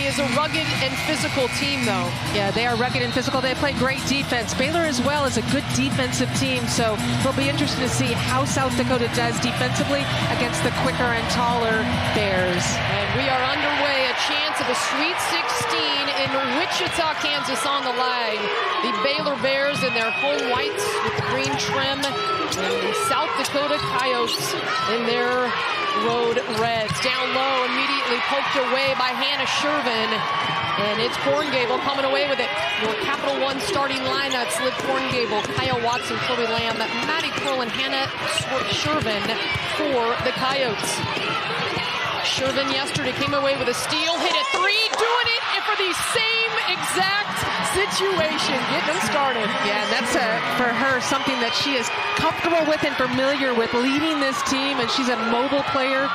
is a rugged and physical team, though. Yeah, they are rugged and physical. They play great defense. Baylor as well is a good defensive team, so it'll be interesting to see how South Dakota does defensively against the quicker and taller Bears. And we are underway. A chance of a Sweet 16 in Wichita, Kansas on the line. The Baylor Bears in their home whites with the green trim, and the South Dakota Coyotes in their road reds. Down low, immediately poked away by Hannah Shervin. And it's Korngable coming away with it. Your Capital One starting lineups: Liv Korngable, Kyle Watson, Chloe Lamb, Maddie Kroll, and Hannah Shervin for the Coyotes. Shervin yesterday came away with a steal, hit a three, doing it for the same exact situation. Getting them started. Yeah, and that's for her something that she is comfortable with and familiar with, leading this team, and she's a mobile player.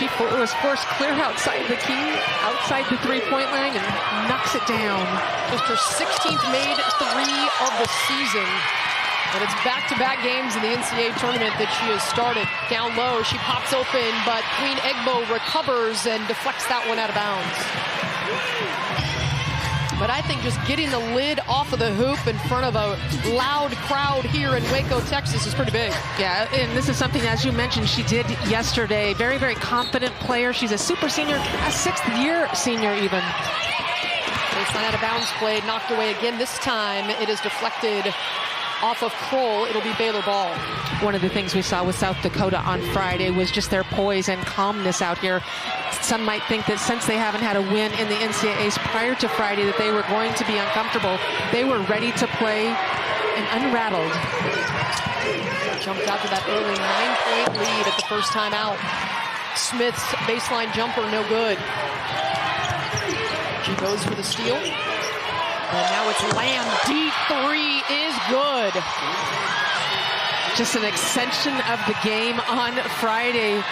She was forced clear outside the key, outside the three-point line, and knocks it down. Just her 16th made three of the season. But it's back-to-back games in the NCAA tournament that she has started. Down low, she pops open, but Queen Egbo recovers and deflects that one out of bounds. But I think just getting the lid off of the hoop in front of a loud crowd here in Waco, Texas is pretty big. Yeah, and this is something, as you mentioned, she did yesterday. Very, very confident player. She's a super senior, a sixth-year senior even. Baseline out of bounds play, knocked away again. This time it is deflected off of Kroll. It'll be Baylor ball. One of the things we saw with South Dakota on Friday was just their poise and calmness out here. Some might think that since they haven't had a win in the NCAAs prior to Friday that they were going to be uncomfortable. They were ready to play and unrattled. Jumped out to that early 9-point lead at the first time out. Smith's baseline jumper, no good. She goes for the steal. And now it's Lamb. Deep three is good. Just an extension of the game on Friday.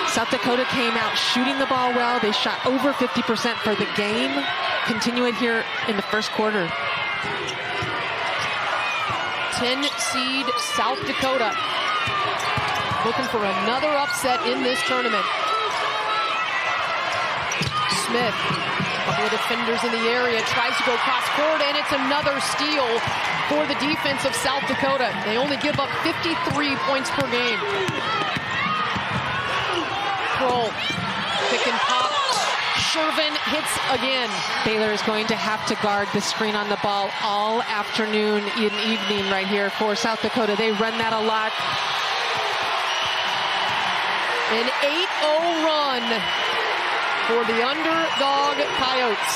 South Dakota came out shooting the ball well. They shot over 50% for the game. Continue it here in the first quarter. 10 seed South Dakota. Looking for another upset in this tournament. Smith. A couple of defenders in the area, tries to go cross court, and it's another steal for the defense of South Dakota. They only give up 53 points per game. Kroll, pick and pop. Shervin hits again. Baylor is going to have to guard the screen on the ball all afternoon and evening right here for South Dakota. They run that a lot. An 8-0 run for the underdog Coyotes.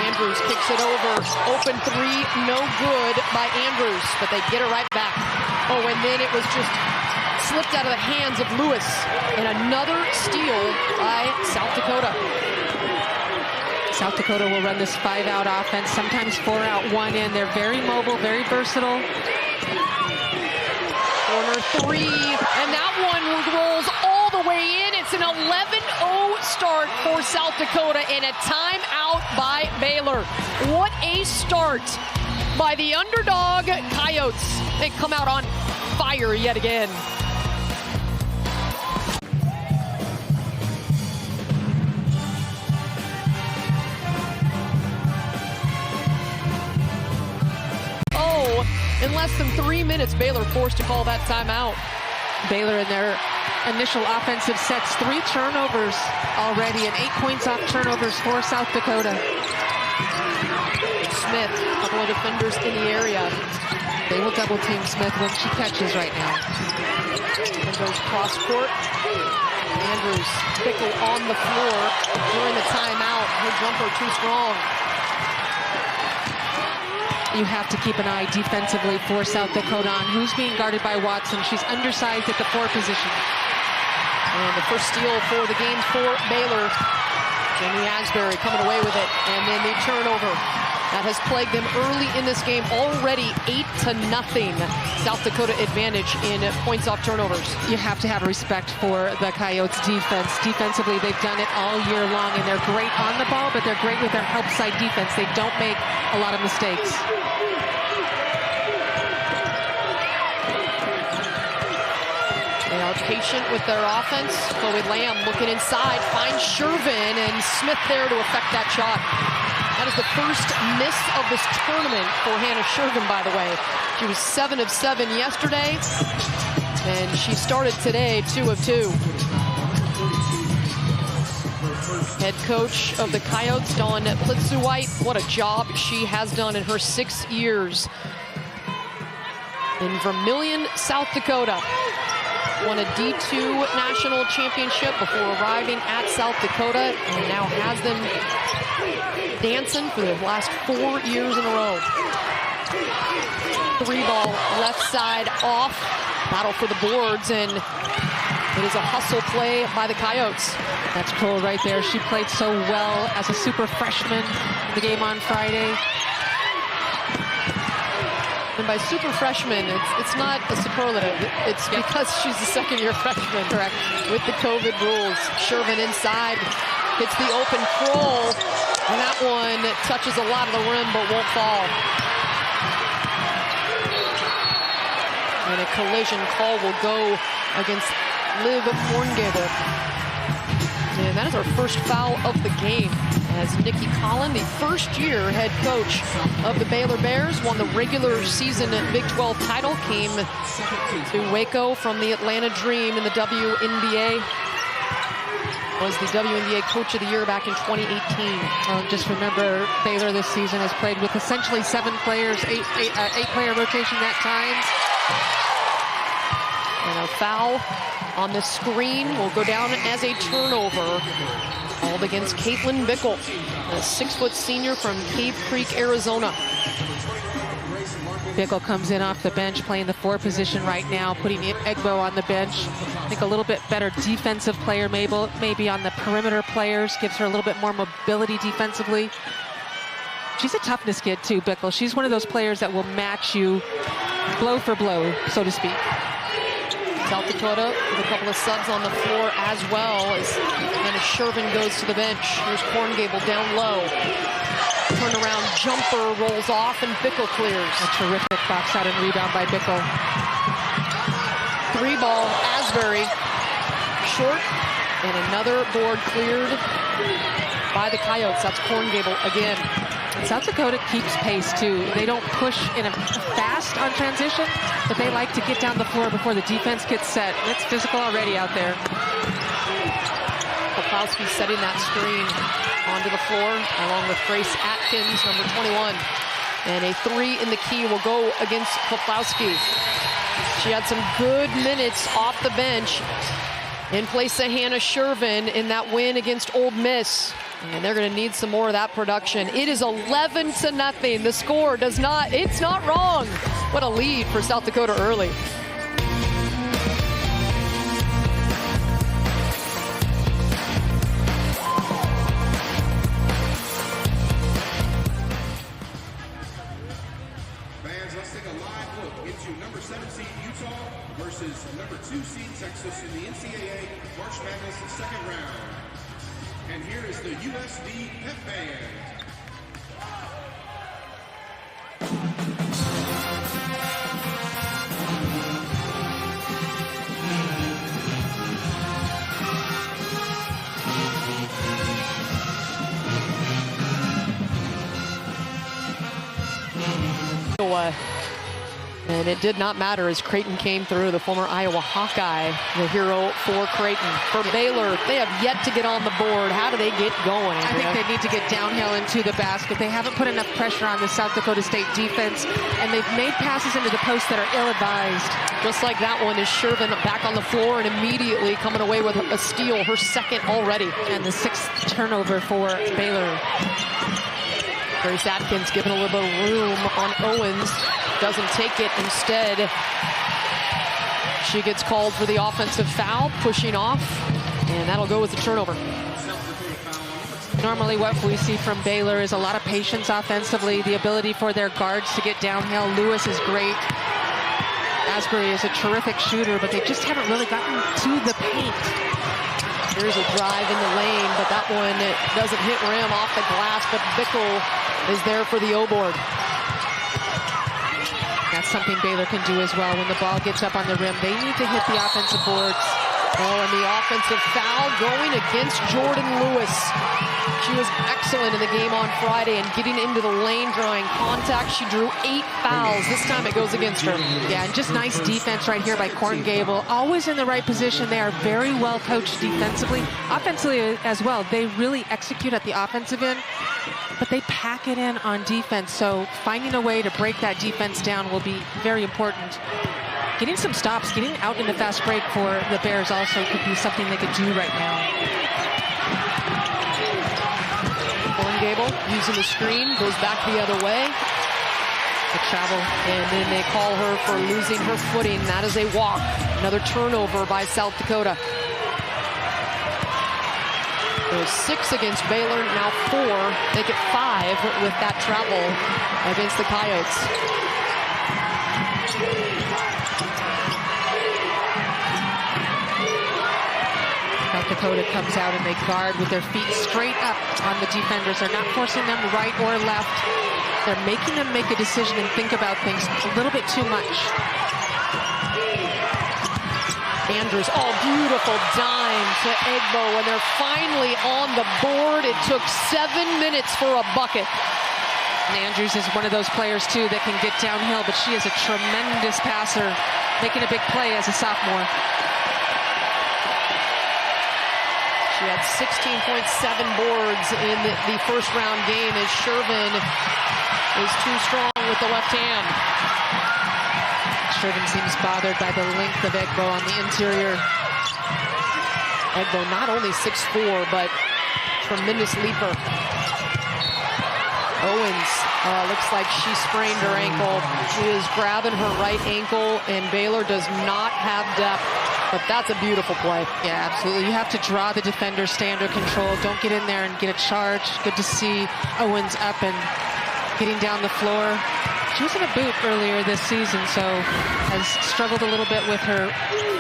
Andrews kicks it over. Open three, no good by Andrews, but they get it right back. Oh, and then it was just slipped out of the hands of Lewis. And another steal by South Dakota. South Dakota will run this 5-out offense, sometimes 4-out, 1-in. They're very mobile, very versatile. Corner three, and that one rolls all the way in. It's an 11-0 start for South Dakota and a timeout by Baylor. What a start by the underdog Coyotes. They come out on fire yet again. In less than 3 minutes, Baylor forced to call that timeout. Baylor in their initial offensive sets, 3 turnovers already, and 8 points off turnovers for South Dakota. Smith, a couple of defenders in the area. They will double team Smith when she catches right now. And goes cross court. Andrews, Bickle on the floor during the timeout. Her jumper too strong. You have to keep an eye defensively for South Dakota on who's being guarded by Watson. She's undersized at the 4 position. And the first steal for the game for Baylor. Jamie Asbury coming away with it. And then the turnover. That has plagued them early in this game. Already 8-0. South Dakota advantage in points off turnovers. You have to have respect for the Coyotes defense. Defensively, they've done it all year long, and they're great on the ball, but they're great with their help side defense. They don't make a lot of mistakes. They are patient with their offense. Chloe Lamb looking inside, finds Shervin, and Smith there to affect that shot. That is the first miss of this tournament for Hannah Shervin, by the way. She was 7 of 7 yesterday, and she started today 2 of 2. Head coach of the Coyotes, Dawn Plitzuweit, what a job she has done in her 6 years in Vermillion, South Dakota. Won a D2 national championship before arriving at South Dakota, and now has them dancing for the last 4 years in a row. 3-ball left side off, battle for the boards, and it is a hustle play by the Coyotes. That's cool right there. She played so well as a super freshman in the game on Friday. And by super freshman, it's not a superlative. It's because she's a second-year freshman. Correct. With the COVID rules. Shervin inside, hits the open Kroll, and that one touches a lot of the rim but won't fall. And a collision call will go against Liv Horngable. And that is our first foul of the game, as Nikki Collin, the first-year head coach of the Baylor Bears, won the regular season Big 12 title, came to Waco from the Atlanta Dream in the WNBA. Was the WNBA Coach of the Year back in 2018. Just remember, Baylor this season has played with essentially 7 players, 8-player rotation at times. And a foul on the screen will go down as a turnover. Called against Caitlin Bickle, a 6-foot senior from Cave Creek, Arizona. Bickle comes in off the bench, playing the 4 position right now, putting Egbo on the bench. I think a little bit better defensive player, maybe on the perimeter players, gives her a little bit more mobility defensively. She's a toughness kid too, Bickle. She's one of those players that will match you blow for blow, so to speak. South Dakota with a couple of subs on the floor as well as Hannah Shervin goes to the bench. Here's Horngable down low. Turnaround jumper rolls off and Bickle clears. A terrific box out and rebound by Bickle. 3-ball Asbury. Short, and another board cleared by the Coyotes. That's Horngable again. South Dakota keeps pace too. They don't push in a fast on transition, but they like to get down the floor before the defense gets set. It's physical already out there. Poplawski setting that screen onto the floor along with Grace Atkins, number 21. And a 3 in the key will go against Poplawski. She had some good minutes off the bench in place of Hannah Shervin in that win against Ole Miss. And they're going to need some more of that production. It is 11-0. The score does not, it's not wrong. What a lead for South Dakota early. Fans, let's take a live look into number 7 seed Utah versus number 2 seed Texas in the NCAA March Madness second round. And here is the USD Pep Band. And it did not matter as Creighton came through, the former Iowa Hawkeye, the hero for Creighton. For Baylor, they have yet to get on the board. How do they get going? I think they need to get downhill into the basket. They haven't put enough pressure on the South Dakota State defense, and they've made passes into the post that are ill-advised. Just like that one is Shervin back on the floor and immediately coming away with a steal, her second already. And the 6th turnover for Baylor. Grace Atkins giving a little bit of room on Owens. Doesn't take it. Instead, she gets called for the offensive foul, pushing off, and that'll go with the turnover. Normally what we see from Baylor is a lot of patience offensively, the ability for their guards to get downhill. Lewis is great. Asbury is a terrific shooter, but they just haven't really gotten to the paint. Here's a drive in the lane, but that one doesn't hit rim, off the glass, but Bickle is there for the O-board. That's something Baylor can do as well. When the ball gets up on the rim, they need to hit the offensive boards. Oh, and the offensive foul going against Jordan Lewis. She was excellent in the game on Friday and getting into the lane, drawing contact. She drew 8 fouls. This time it goes against her. Yeah, and just nice defense right here by Corn Gable. Always in the right position. They are very well coached defensively. Offensively as well. They really execute at the offensive end, but they pack it in on defense. So finding a way to break that defense down will be very important. Getting some stops, getting out in the fast break for the Bears also could be something they could do right now. Corn Gable using the screen, goes back the other way. The travel. And then they call her for losing her footing. That is a walk. Another turnover by South Dakota. It was 6 against Baylor, now 4. Make it 5 with that travel against the Coyotes. South Dakota comes out and they guard with their feet straight up on the defenders. They're not forcing them right or left. They're making them make a decision and think about things a little bit too much. Andrews, oh, beautiful dime to Egbo, and they're finally on the board. It took 7 minutes for a bucket. And Andrews is one of those players, too, that can get downhill, but she is a tremendous passer, making a big play as a sophomore. She had 16.7 boards in the first round game as Shervin is too strong with the left hand. Shervin seems bothered by the length of Egbo on the interior. Egbo not only 6'4", but tremendous leaper. Owens looks like she sprained her ankle. She is grabbing her right ankle, and Baylor does not have depth. But that's a beautiful play. Yeah, absolutely. You have to draw the defender, stay under control. Don't get in there and get a charge. Good to see Owens up and getting down the floor. She was in a boot earlier this season, so has struggled a little bit with her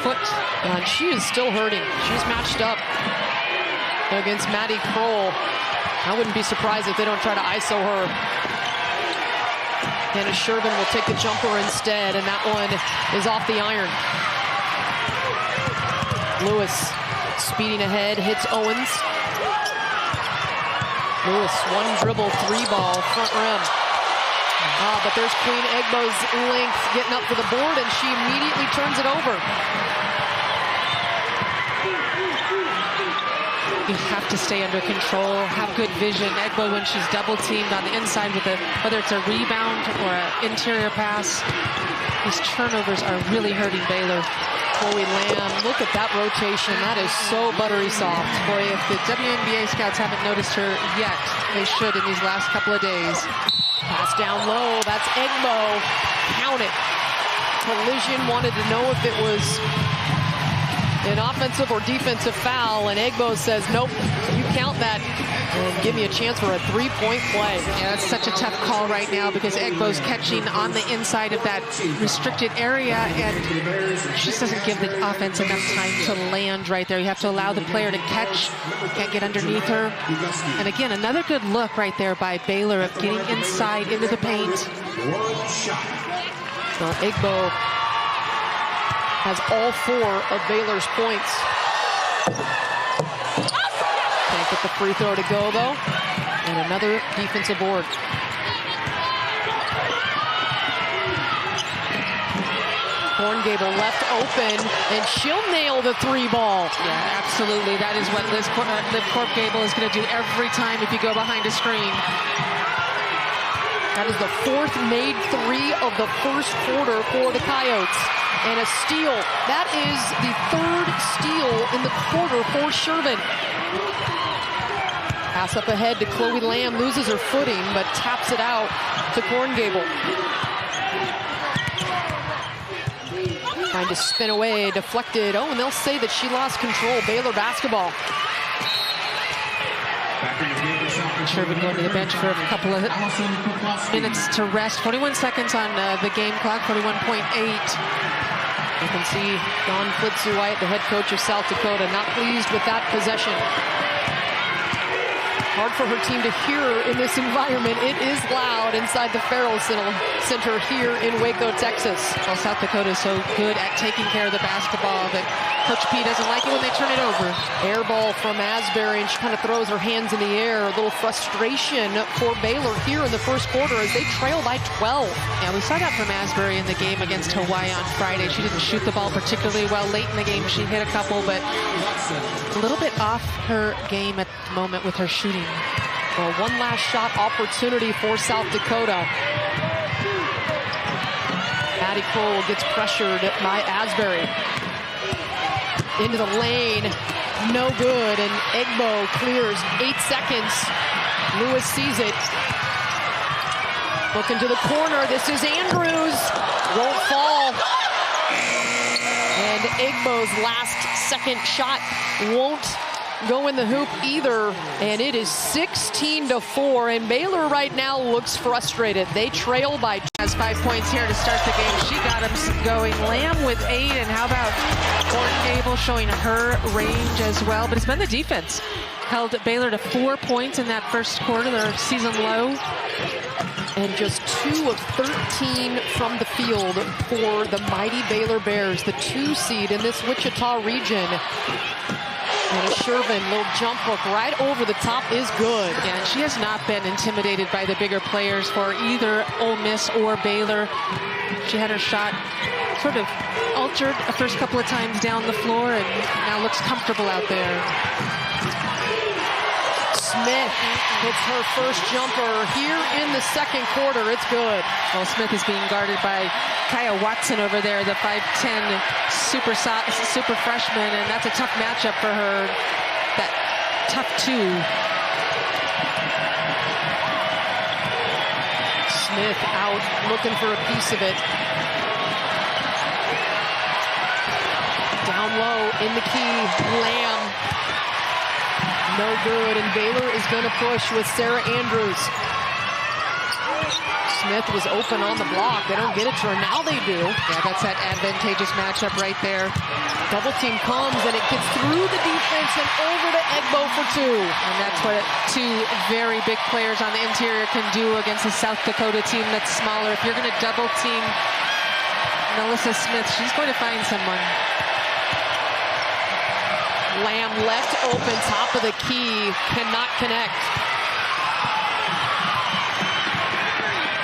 foot. And she is still hurting. She's matched up against Maddie Kroll. I wouldn't be surprised if they don't try to ISO her. Dennis Shervin will take the jumper instead, and that one is off the iron. Lewis speeding ahead, hits Owens. Lewis, one dribble, 3-ball, front rim. But there's Queen Egbo's length getting up for the board, and she immediately turns it over. You have to stay under control, have good vision. Egbo, when she's double-teamed on the inside with whether it's a rebound or an interior pass, these turnovers are really hurting Baylor. Chloe Lamb, look at that rotation. That is so buttery soft. Boy, if the WNBA scouts haven't noticed her yet, they should in these last couple of days. Pass down low, that's Egbo. Count it. Collision wanted to know if it was an offensive or defensive foul, and Egbo says, nope, you count that and give me a chance for a 3-point play. Yeah, it's such a tough call right now because Egbo's catching on the inside of that restricted area, and she just doesn't give the offense enough time to land right there. You have to allow the player to catch. Can't get underneath her. And again, another good look right there by Baylor of getting inside into the paint. Now Egbo has all 4 of Baylor's points. Can't get the free throw to go, though. And another defensive board. Corn Gable left open, and she'll nail the 3-ball. Yeah, absolutely. That is what Liv Corp Gable is going to do every time if you go behind a screen. That is the 4th made 3 of the first quarter for the Coyotes. And a steal. That is the 3rd steal in the quarter for Shervin. Pass up ahead to Chloe Lamb, loses her footing, but taps it out to Corn Gable. Trying to spin away, deflected. Oh, and they'll say that she lost control. Baylor basketball. Shervin going to the bench for a couple of minutes to rest. 41 seconds on the game clock, 41.8. You can see Don Flitzu-White, the head coach of South Dakota, not pleased with that possession. Hard for her team to hear in this environment. It is loud inside the Farrell Center here in Waco, Texas. Well, South Dakota is so good at taking care of the basketball that Coach P doesn't like it when they turn it over. Air ball from Asbury, and she kind of throws her hands in the air. A little frustration for Baylor here in the first quarter as they trail by 12. Yeah, we saw that from Asbury in the game against Hawaii on Friday. She didn't shoot the ball particularly well late in the game. She hit a couple, but a little bit off her game at the moment with her shooting. Well, one last shot opportunity for South Dakota. Addie Kroll gets pressured by Asbury. Into the lane, no good, and Egbo clears. 8 seconds. Lewis sees it. Looking to the corner. This is Andrews. Won't fall. And Egbo's last second shot won't go in the hoop either, and it is 16-4, and Baylor right now looks frustrated. They trail by has 5 points here to start the game. She got them going. Lamb with 8, and how about Gable showing her range as well? But it's been the defense. Held Baylor to 4 points in that first quarter, their season low. And just 2 of 13 from the field for the mighty Baylor Bears, the 2 seed in this Wichita region. And a Shervin, little jump hook right over the top is good. Yeah, and she has not been intimidated by the bigger players for either Ole Miss or Baylor. She had her shot sort of altered the first couple of times down the floor and now looks comfortable out there. Smith hits her first jumper here in the second quarter. It's good. Well, Smith is being guarded by Kaya Watson over there, the 5'10" super freshman, and that's a tough matchup for her. That tough 2. Smith out looking for a piece of it. Down low in the key, Lamb. No good, and Baylor is going to push with Sarah Andrews. Smith was open on the block. They don't get it to her. Now they do. Yeah, that's that advantageous matchup right there. Double team comes, and it gets through the defense and over to Egbo for 2. And that's what 2 very big players on the interior can do against a South Dakota team that's smaller. If you're going to double team Melissa Smith, she's going to find someone. Lamb left open, top of the key, cannot connect.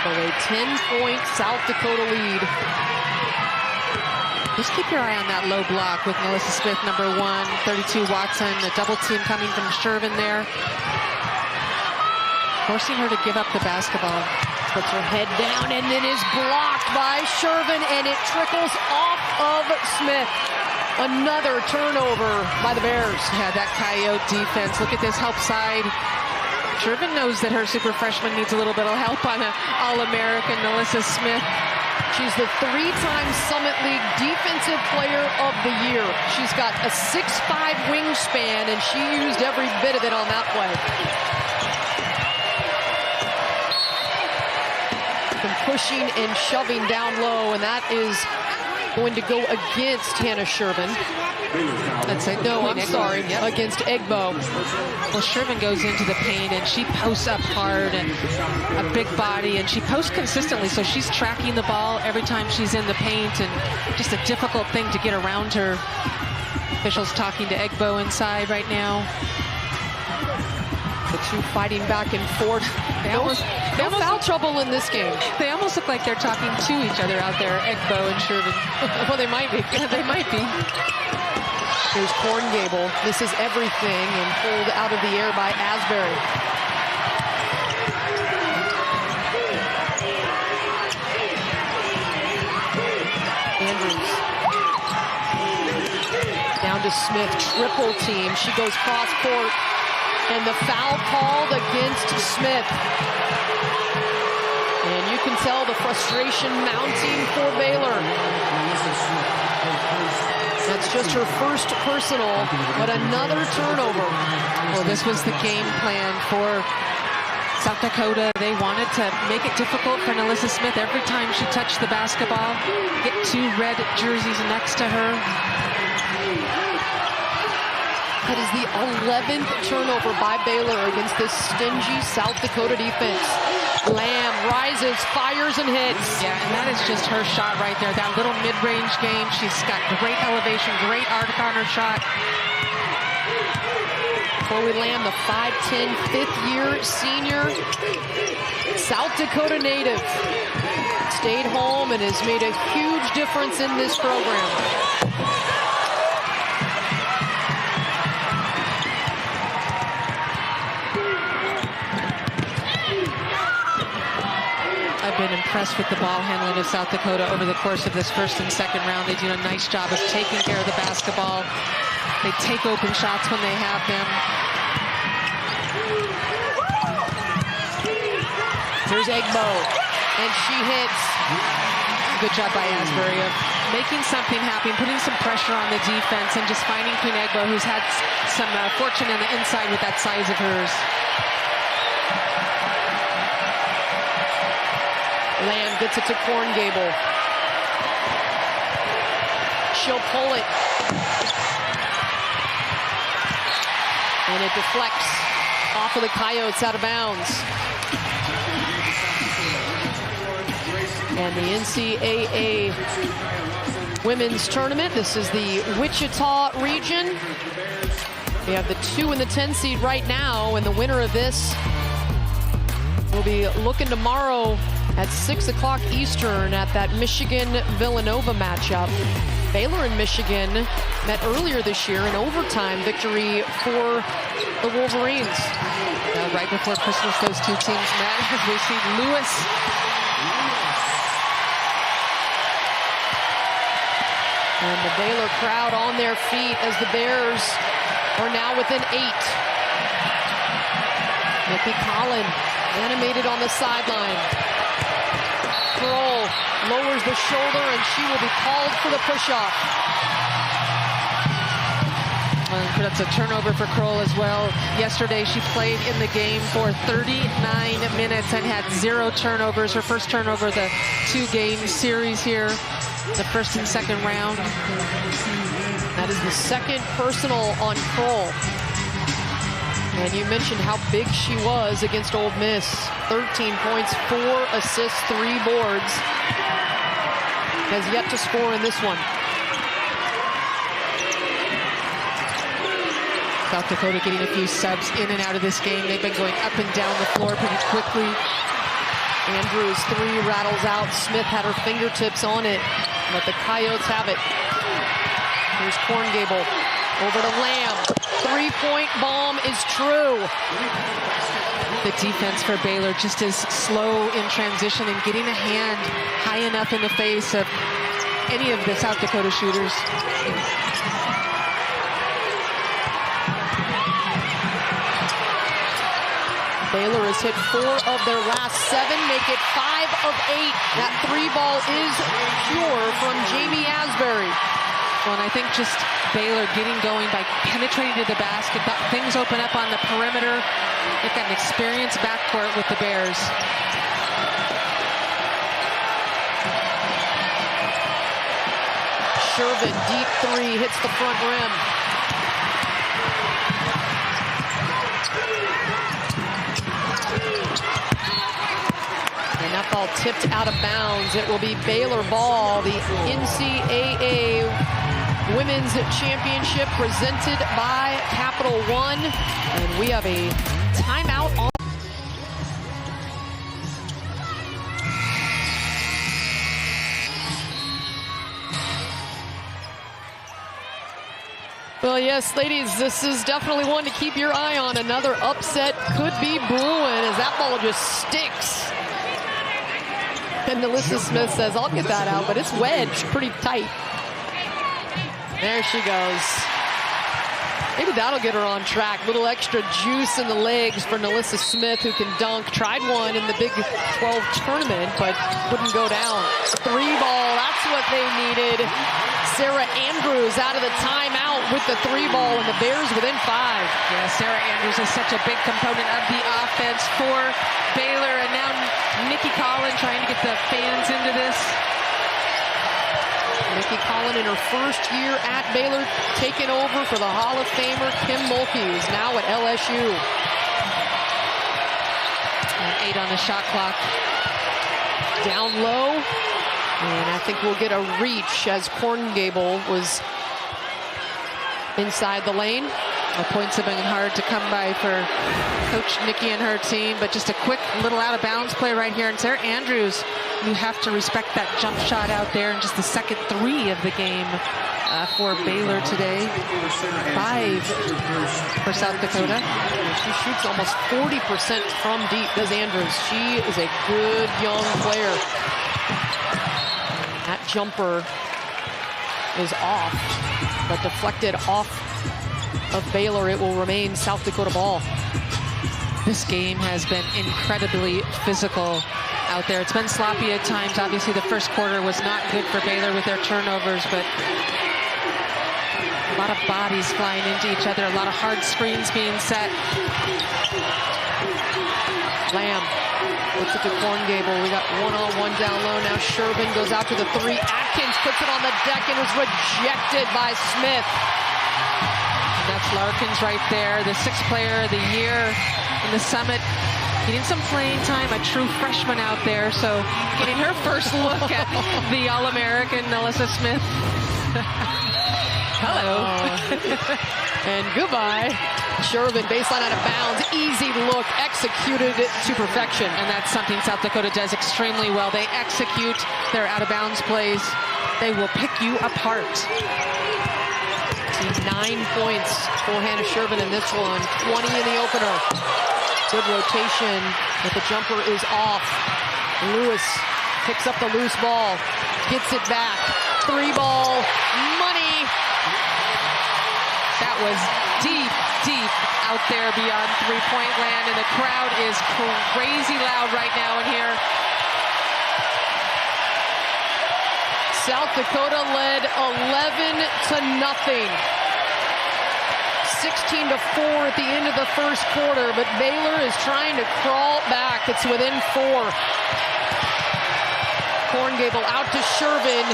So a 10-point South Dakota lead. Just keep your eye on that low block with Melissa Smith, number 1, 32 Watson, a double team coming from Shervin there. Forcing her to give up the basketball. Puts her head down and it is blocked by Shervin, and it trickles off of Smith. Another turnover by the Bears. Yeah, that Coyote defense. Look at this help side. Shervin knows that her super freshman needs a little bit of help on an All-American Melissa Smith. She's the 3-time Summit League Defensive Player of the Year. She's got a 6'5" wingspan, and she used every bit of it on that play. Some pushing and shoving down low, and that is going to go against Hannah Shervin. That's it. No, I'm sorry, against Egbo. Well, Shervin goes into the paint, and she posts up hard, and a big body, and she posts consistently, so she's tracking the ball every time she's in the paint, and just a difficult thing to get around her. Officials talking to Egbo inside right now. The 2 fighting back and forth. No foul trouble in this game. They almost look like they're talking to each other out there, Egbo and Shervin. Well, they might be. Yeah, they might be. Here's Gable. This is everything, and pulled out of the air by Asbury. Andrews. Down to Smith, triple team. She goes cross court, and the foul called against Smith. And you can tell the frustration mounting for Baylor. That's just her first personal, but another turnover. Well, this was the game plan for South Dakota. They wanted to make it difficult for Melissa Smith every time she touched the basketball. Get 2 red jerseys next to her. That is the 11th turnover by Baylor against this stingy South Dakota defense. Lamb rises, fires, and hits. Yeah, and that is just her shot right there. That little mid-range game. She's got great elevation, great arc on her shot. Chloe Lamb, the 5'10", fifth-year senior, South Dakota native, stayed home and has made a huge difference in this program. I've been impressed with the ball handling of South Dakota over the course of this first and second round. They do a nice job of taking care of the basketball. They take open shots when they have them. Here's Egbo, and she hits. Good job by Asbury of making something happen, putting some pressure on the defense, and just finding Queen Egbo, who's had some fortune on the inside with that size of hers. Lamb gets it to Korngable. She'll pull it. And it deflects off of the Coyotes out of bounds. And the NCAA Women's Tournament. This is the Wichita region. We have the 2 and the 10 seed right now, and the winner of this will be looking tomorrow at 6 o'clock Eastern at that Michigan-Villanova matchup. Baylor and Michigan met earlier this year in overtime victory for the Wolverines. Right before Christmas, those two teams met. We see Lewis. And the Baylor crowd on their feet as the Bears are now within 8. Nikki Collin animated on the sideline. Kroll lowers the shoulder, and she will be called for the push-off. That's a turnover for Kroll as well. Yesterday, she played in the game for 39 minutes and had 0 turnovers. Her first turnover, the 2-game series here, the first and second round. That is the second personal on Kroll. And you mentioned how big she was against Ole Miss. 13 points, 4 assists, 3 boards. Has yet to score in this one. South Dakota getting a few subs in and out of this game. They've been going up and down the floor pretty quickly. Andrews' 3 rattles out. Smith had her fingertips on it, but the Coyotes have it. Here's Korngable. Over to Lamb. 3-point bomb is true. The defense for Baylor just is slow in transition and getting a hand high enough in the face of any of the South Dakota shooters. Baylor has hit 4 of their last 7, make it 5 of 8. That 3 ball is pure from Jamie Asbury. Well, and I think just Baylor getting going by penetrating to the basket. Things open up on the perimeter. They've got an experienced backcourt with the Bears. Shervin, deep 3, hits the front rim. And that ball tipped out of bounds. It will be Baylor ball, the NCAA Women's Championship presented by Capital One. And we have a timeout on. Well, yes, ladies, this is definitely one to keep your eye on. Another upset could be brewing as that ball just sticks. And Nalissa Smith says, I'll get that out, but it's wedged pretty tight. There she goes. Maybe that'll get her on track. Little extra juice in the legs for Nalissa Smith, who can dunk. Tried one in the Big 12 tournament, but wouldn't go down. 3 ball, that's what they needed. Sarah Andrews out of the timeout with the 3 ball, and the Bears within 5. Yeah, Sarah Andrews is such a big component of the offense for Baylor, and now Nikki Collin trying to get the fans into this. Nikki Collin in her first year at Baylor, taking over for the Hall of Famer Kim Mulkey, who's now at LSU. And 8 on the shot clock. Down low, and I think we'll get a reach as Korngable was inside the lane. The points have been hard to come by for Coach Nikki and her team, but just a quick little out-of-bounds play right here. And Sarah Andrews, you have to respect that jump shot out there, and just the second 3 of the game for Baylor today. 5 for South Dakota. She shoots almost 40% from deep, does Andrews. She is a good young player. That jumper is off, but deflected off of Baylor. It will remain South Dakota ball. This game has been incredibly physical out there. It's been sloppy at times. Obviously, the first quarter was not good for Baylor with their turnovers, but a lot of bodies flying into each other, a lot of hard screens being set. Lamb puts it to Korngable. We got one-on-one down low. Now Shervin goes out to the 3. Atkins puts it on the deck and is rejected by Smith. That's Larkins right there, the 6th player of the year in the Summit. Getting some playing time, a true freshman out there, so getting her first look at the All-American Melissa Smith. Hello. And goodbye. Shervin, baseline out of bounds, easy look, executed to perfection. And that's something South Dakota does extremely well. They execute their out-of-bounds plays. They will pick you apart. 9 points for Hannah Shervin in this one, 20 in the opener. Good rotation, but the jumper is off. Lewis picks up the loose ball, gets it back. 3-ball, money. That was deep, deep out there beyond three-point land, and the crowd is crazy loud right now in here. South Dakota led 11-0. 16-4 at the end of the first quarter, but Baylor is trying to crawl back. It's within 4. Korngable out to Shervin,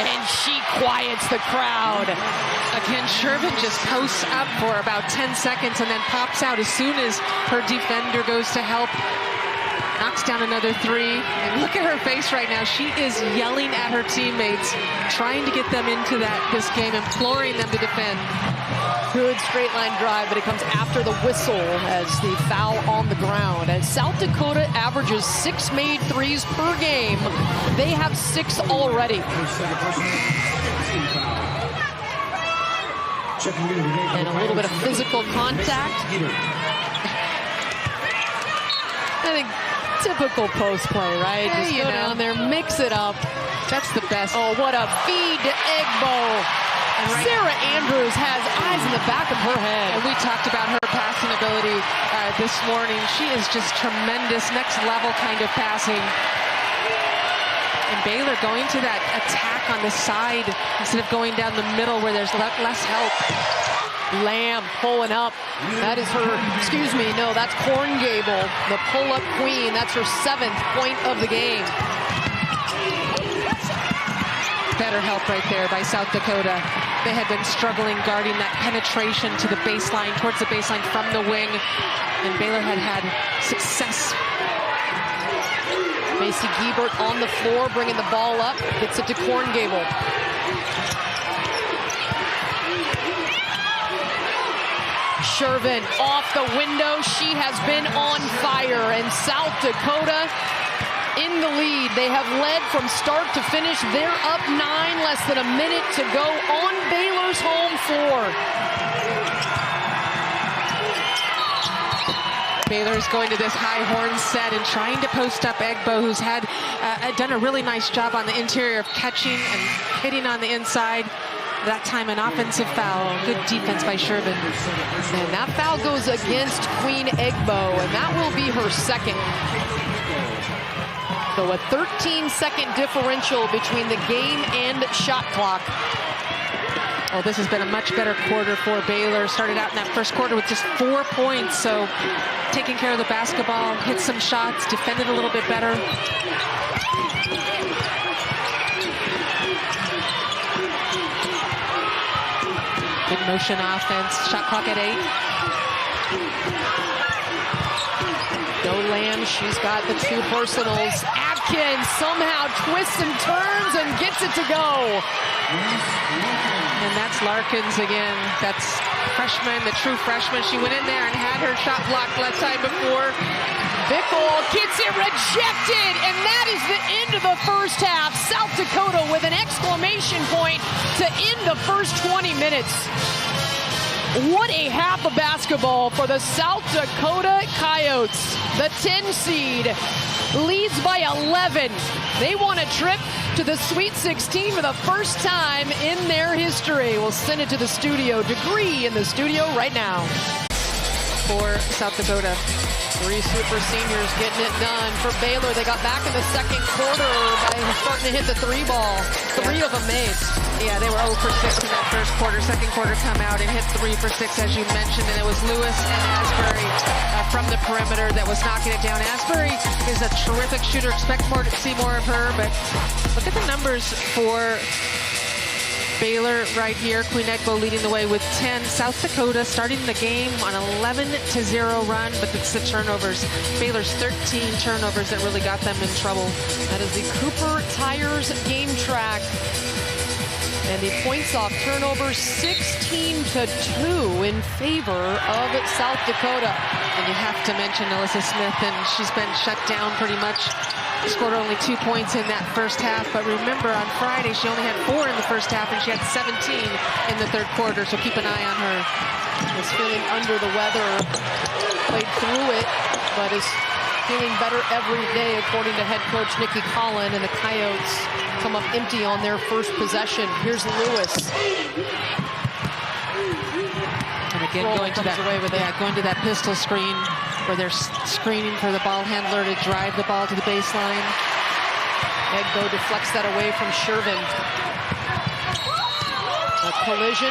and she quiets the crowd. Again, Shervin just posts up for about 10 seconds and then pops out as soon as her defender goes to help. Knocks down another 3. And look at her face right now. She is yelling at her teammates, trying to get them into this game, imploring them to defend. Good straight line drive, but it comes after the whistle as the foul on the ground. And South Dakota averages 6 made threes per game. They have 6 already. And a little bit of physical contact. I think typical post play, right? Yeah, just go down there, mix it up. That's the best. Oh, what a feed to Egbo. And Sarah Andrews has eyes in the back of her head. And we talked about her passing ability this morning. She is just tremendous, next level kind of passing. And Baylor going to that attack on the side instead of going down the middle where there's less help. Lamb pulling up. That is her, excuse me, no, that's Korngable, the pull-up queen. That's her 7th point of the game. Better help right there by South Dakota. They had been struggling guarding that penetration to the baseline, towards the baseline from the wing, and Baylor had success. Macy Giebert on the floor, bringing the ball up, gets it to Korngable. Shervin off the window. She has been on fire, and South Dakota in the lead. They have led from start to finish. They're up 9, less than a minute to go on Baylor's home floor. Baylor's going to this high horn set and trying to post up Egbo, who's had done a really nice job on the interior of catching and hitting on the inside. That time an offensive foul. Good defense by Shervin. And that foul goes against Queen Egbo, and that will be her 2nd. So a 13-second differential between the game and shot clock. Oh, this has been a much better quarter for Baylor. Started out in that first quarter with just 4 points, so taking care of the basketball, hit some shots, defended a little bit better. motion offense. Shot clock at 8. No Lamb, she's got the 2 personals. Atkins somehow twists and turns and gets it to go. And that's Larkins again. That's freshman, the true freshman. She went in there and had her shot blocked last time before. Bickle gets it rejected, and that is the end of the first half. South Dakota with an exclamation point to end the first 20 minutes. What a half of basketball for the South Dakota Coyotes. The 10 seed leads by 11. They won a trip to the Sweet 16 for the first time in their history. We'll send it to the studio. Degree in the studio right now. For South Dakota. 3 super seniors getting it done. For Baylor, they got back in the second quarter by starting to hit the 3 ball. 3 of them made. Yeah, they were 0 for 6 in that first quarter. Second quarter come out and hit 3 for 6, as you mentioned, and it was Lewis and Asbury from the perimeter that was knocking it down. Asbury is a terrific shooter. Expect to see more of her, but look at the numbers for Baylor right here. Queen Egbo leading the way with 10. South Dakota starting the game on an 11-0 run, but it's the turnovers. Baylor's 13 turnovers that really got them in trouble. That is the Cooper Tires game track. And the points off turnovers 16-2 in favor of South Dakota. And you have to mention Alyssa Smith, and she's been shut down pretty much. Scored only 2 points in that first half, but remember on Friday she only had 4 in the first half and she had 17 in the third quarter, so keep an eye on her. Was feeling under the weather, played through it, but is feeling better every day according to head coach Nikki Collin, and the Coyotes come up empty on their first possession. Here's Lewis. And again, going to that pistol screen where they're screening for the ball handler to drive the ball to the baseline. Egbo deflects that away from Shervin. A collision.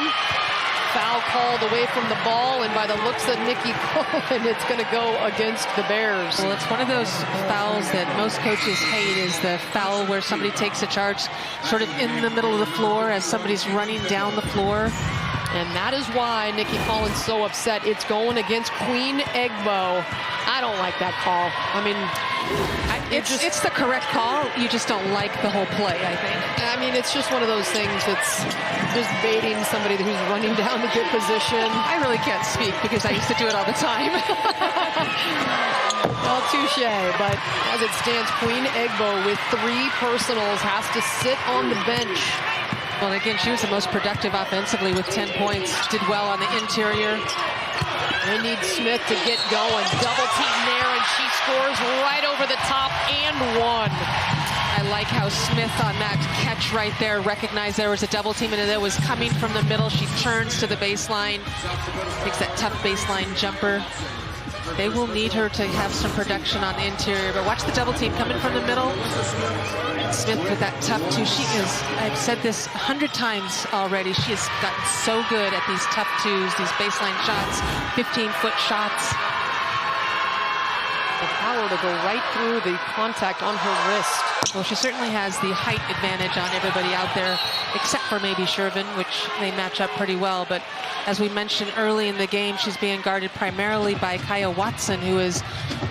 Foul called away from the ball, and by the looks of Nikki Collin, it's going to go against the Bears. Well, it's one of those fouls that most coaches hate, is the foul where somebody takes a charge sort of in the middle of the floor as somebody's running down the floor. And that is why Nikki Collin's so upset. It's going against Queen Egbo. I don't like that call. I mean, it's the correct call. You just don't like the whole play, I think. I mean, it's just one of those things that's just baiting somebody who's running down to get position. I really can't speak because I used to do it all the time. Well, touche. But as it stands, Queen Egbo with 3 personals has to sit on the bench. Well, again, she was the most productive offensively with 10 points. Did well on the interior. They need Smith to get going. Double team there, and she scores right over the top and 1. I like how Smith on that catch right there recognized there was a double team and it was coming from the middle. She turns to the baseline, makes that tough baseline jumper. They will need her to have some production on the interior, but watch the double team coming from the middle. Smith with that tough 2. She is, I've said this 100 times already, she has gotten so good at these tough 2s, these baseline shots, 15-foot shots. The power to go right through the contact on her wrist. Well, she certainly has the height advantage on everybody out there, except for maybe Shervin, which they match up pretty well. But as we mentioned early in the game, she's being guarded primarily by Kaya Watson, who is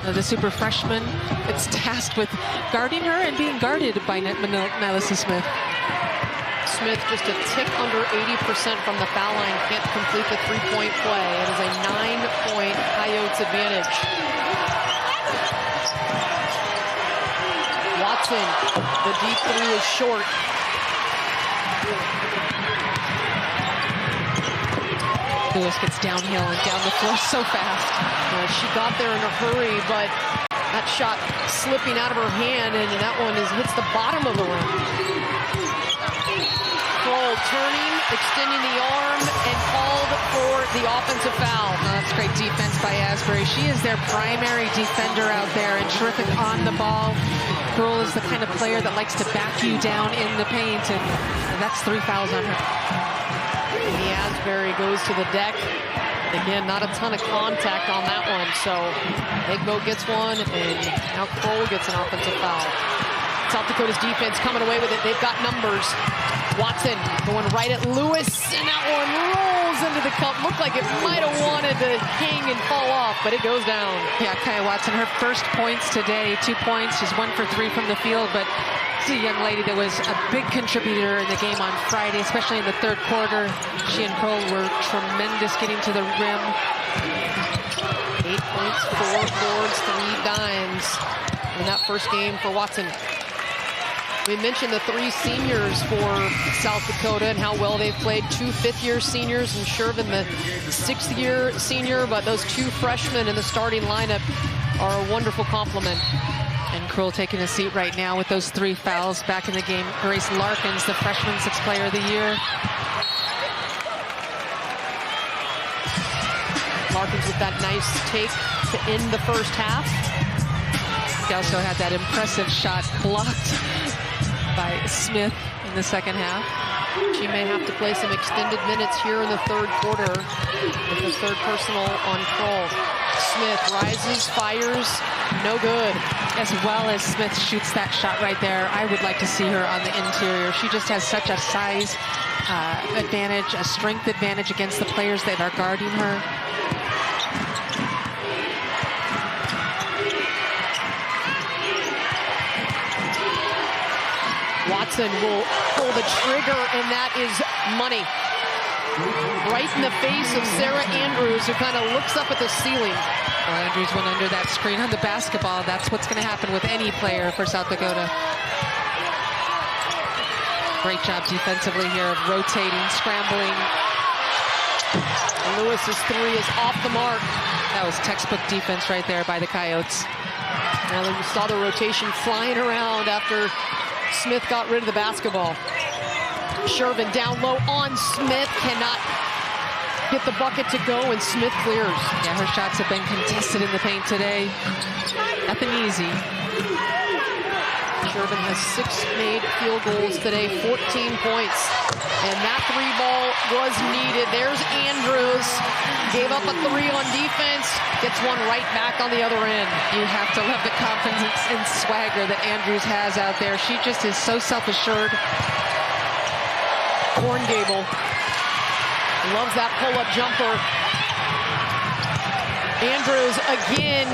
the super freshman. It's tasked with guarding her and being guarded by Melissa Smith. Smith just a tick under 80% from the foul line, can't complete the 3-point play. It is a 9-point Coyotes advantage. Watson, the deep 3 is short. Lewis gets downhill and down the floor so fast. She got there in a hurry, but that shot slipping out of her hand, and that one hits the bottom of the rim. Kroll turning, extending the arm, and called for the offensive foul. That's great defense by Asbury. She is their primary defender out there and terrific on the ball. Kroll is the kind of player that likes to back you down in the paint, and that's 3 fouls on her. Amy Asbury goes to the deck. Again, not a ton of contact on that one, so Egbo gets one, and now Kroll gets an offensive foul. South Dakota's defense coming away with it. They've got numbers. Watson going right at Lewis, and that one rolls rolls into the cup. Looked like it might have wanted to hang and fall off, but it goes down. Yeah, Kaya Watson, her first points today, 2 points. She's 1 for 3 from the field, but she's a young lady that was a big contributor in the game on Friday, especially in the third quarter. She and Pearl were tremendous getting to the rim. 8 points, 4 boards, 3 dimes in that first game for Watson. We mentioned the 3 seniors for South Dakota and how well they've played. 2 fifth-year seniors and Shervin, the 6th-year senior, but those 2 freshmen in the starting lineup are a wonderful complement. And Krull taking a seat right now with those 3 fouls back in the game. Grace Larkins, the freshman 6th player of the year. Larkins with that nice take to end the first half. He also had that impressive shot blocked by Smith in the second half. She may have to play some extended minutes here in the third quarter with the 3rd personal on Krull. Smith rises, fires, no good. As well as Smith shoots that shot right there. I would like to see her on the interior. She just has such a size advantage, a strength advantage against the players that are guarding her. Watson will pull the trigger, and that is money. Right in the face of Sarah Andrews, who kind of looks up at the ceiling. Well, Andrews went under that screen on the basketball. That's what's going to happen with any player for South Dakota. Great job defensively here of rotating, scrambling. Lewis's 3 is off the mark. That was textbook defense right there by the Coyotes. Now you saw the rotation flying around after Smith got rid of the basketball. Shervin down low on Smith, cannot get the bucket to go, and Smith clears. Yeah, her shots have been contested in the paint today. Nothing easy. Shervin has 6 made field goals today, 14 points. And that 3 ball was needed. There's Andrews. Gave up a 3 on defense. Gets one right back on the other end. You have to love the confidence and swagger that Andrews has out there. She just is so self-assured. Korngable loves that pull-up jumper. Andrews again.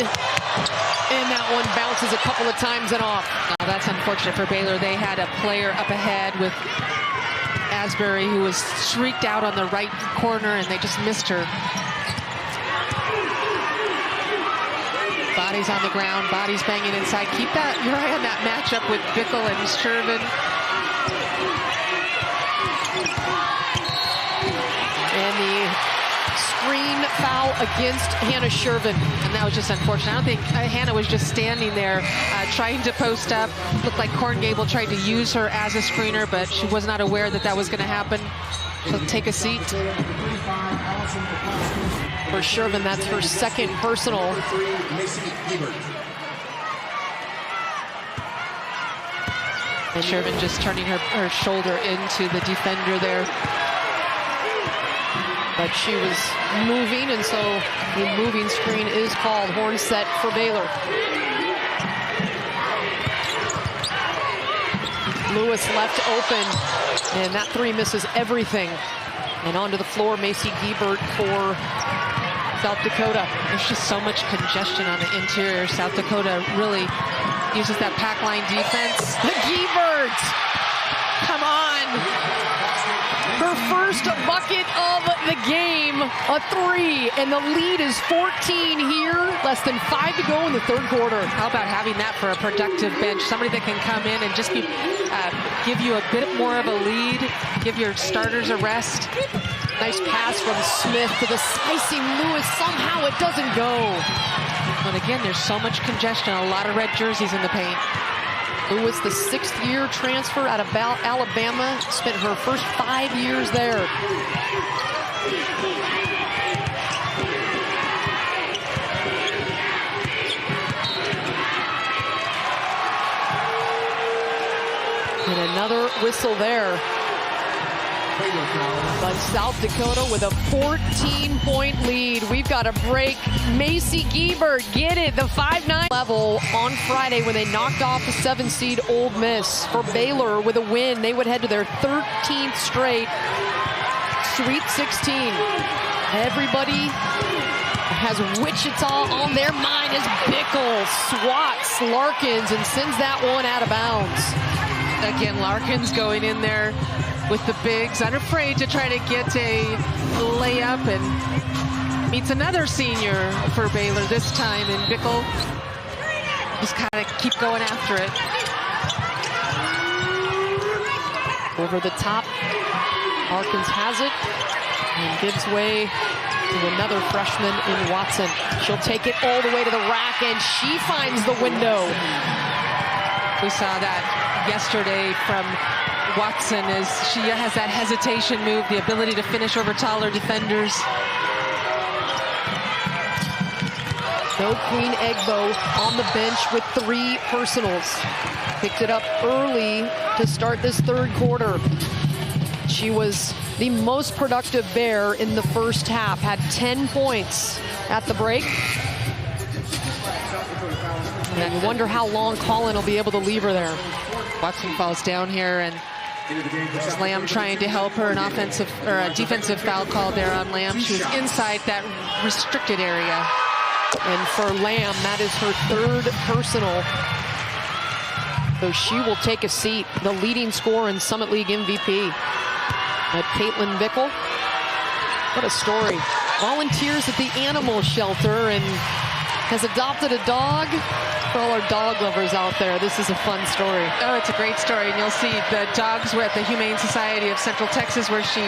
And that one bounces a couple of times and off. Now that's unfortunate for Baylor. They had a player up ahead with Asbury who was streaked out on the right corner, and they just missed her. Bodies on the ground, bodies banging inside. Keep your eye on that matchup with Bickle and Shervin. And the screen foul against Hannah Shervin. And that was just unfortunate. I don't think Hannah was just standing there trying to post up. Looked like Korngable tried to use her as a screener, but she was not aware that that was going to happen. So take a seat. For Shervin, that's her 2nd personal. And Shervin just turning her shoulder into the defender there. But she was moving, and so the moving screen is called. Horn set for Baylor. Lewis left open, and that 3 misses everything. And onto the floor, Macy Giebert for South Dakota. There's just so much congestion on the interior. South Dakota really uses that pack line defense. Giebert! Come on! Her first bucket of the game, a 3, and the lead is 14 here. Less than 5 to go in the third quarter. How about having that for a productive bench? Somebody that can come in and just give you a bit more of a lead, give your starters a rest. Nice pass from Smith to the slicing Lewis. Somehow it doesn't go. But again, there's so much congestion, a lot of red jerseys in the paint. Lewis, the 6th-year transfer out of Alabama, spent her first 5 years there. And another whistle there. But South Dakota with a 14-point lead. We've got a break. Macy Giebert, get it, the 5'9" level on Friday when they knocked off the 7-seed Ole Miss. For Baylor with a win, they would head to their 13th straight Sweet 16. Everybody has Wichita on their mind as Bickle swats Larkins and sends that one out of bounds. Again, Larkins going in there with the bigs, unafraid to try to get a layup, and meets another senior for Baylor this time in Bickle. Just kind of keep going after it. Over the top, Larkins has it and gives way to another freshman in Watson. She'll take it all the way to the rack, and she finds the window. We saw that yesterday from Watson, as she has that hesitation move, the ability to finish over taller defenders. No Queen Egbo on the bench with 3 personals. Picked it up early to start this third quarter. She was the most productive Bear in the first half, had 10 points at the break. And you wonder how long Colin will be able to leave her there. Watson falls down here, and Lamb trying to help her. An offensive or a defensive foul call there on Lamb. She was inside that restricted area. And for Lamb, that is her 3rd personal. So she will take a seat, the leading scorer in Summit League MVP. At Caitlin Bickle. What a story. Volunteers at the animal shelter and has adopted a dog. For all our dog lovers out there, this is a fun story. Oh, it's a great story. And you'll see the dogs were at the Humane Society of Central Texas, where she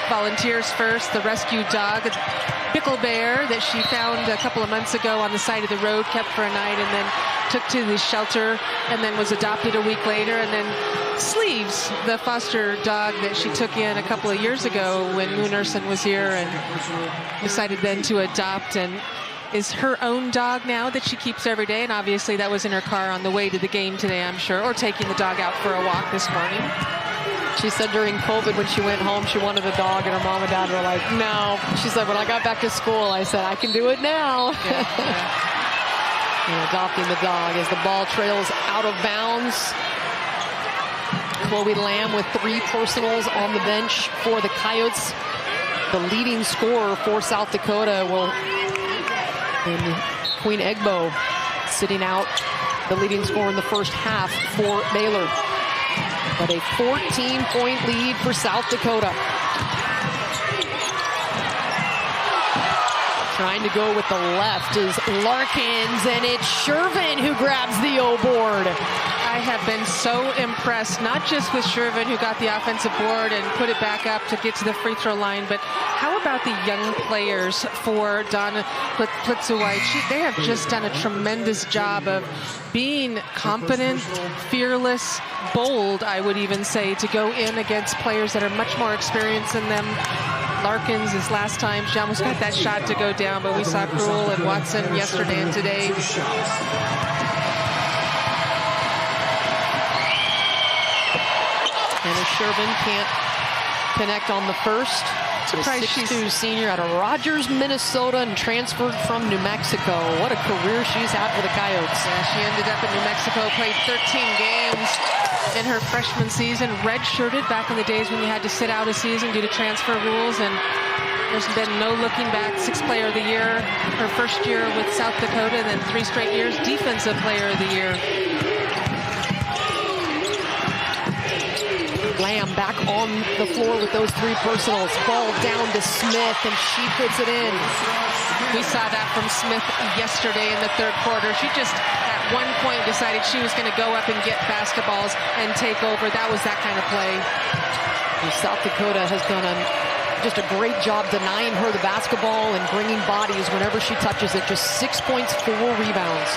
volunteers first. The rescued dog, Bickle Bear, that she found a couple of months ago on the side of the road, kept for a night, and then took to the shelter, and then was adopted a week later. And then Sleeves, the foster dog that she took in a couple of years ago when Moon Urson was here, and decided then to adopt, and is her own dog now that she keeps every day. And obviously that was in her car on the way to the game today, I'm sure, or taking the dog out for a walk this morning. She said during COVID when she went home she wanted a dog, and her mom and dad were like, no. She said, when I got back to school, I said, I can do it now. Yeah. And adopting the dog as the ball trails out of bounds. Chloe Lamb with 3 personals on the bench for the Coyotes. The leading scorer for South Dakota will, and Queen Egbo sitting out, the leading scorer in the first half for Baylor. But a 14-point lead for South Dakota. Trying to go with the left is Larkins, and it's Shervin who grabs the O board. I have been so impressed, not just with Shervin, who got the offensive board and put it back up to get to the free throw line, but how about the young players for Donna Plitzowite? They have just done a tremendous job of being confident, fearless, bold, I would even say, to go in against players that are much more experienced than them. Larkins, his last time, she almost got that shot to go down, but we saw Cruel and Watson yesterday and today. Anna Shervin can't connect on the first. Surprised she's a 6'2" senior out of Rogers, Minnesota, and transferred from New Mexico. What a career she's had for the Coyotes. Yeah, she ended up in New Mexico, played 13 games in her freshman season, redshirted back in the days when you had to sit out a season due to transfer rules, and there's been no looking back. 6th player of the year her first year with South Dakota, and then 3 straight years defensive player of the year. Lamb back on the floor with those 3 personals. Ball down to Smith, and she puts it in. We saw that from Smith yesterday in the third quarter. She just, at one point, decided she was going to go up and get basketballs and take over. That was that kind of play. And South Dakota has done just a great job denying her the basketball and bringing bodies whenever she touches it. Just 6 points, 4 rebounds.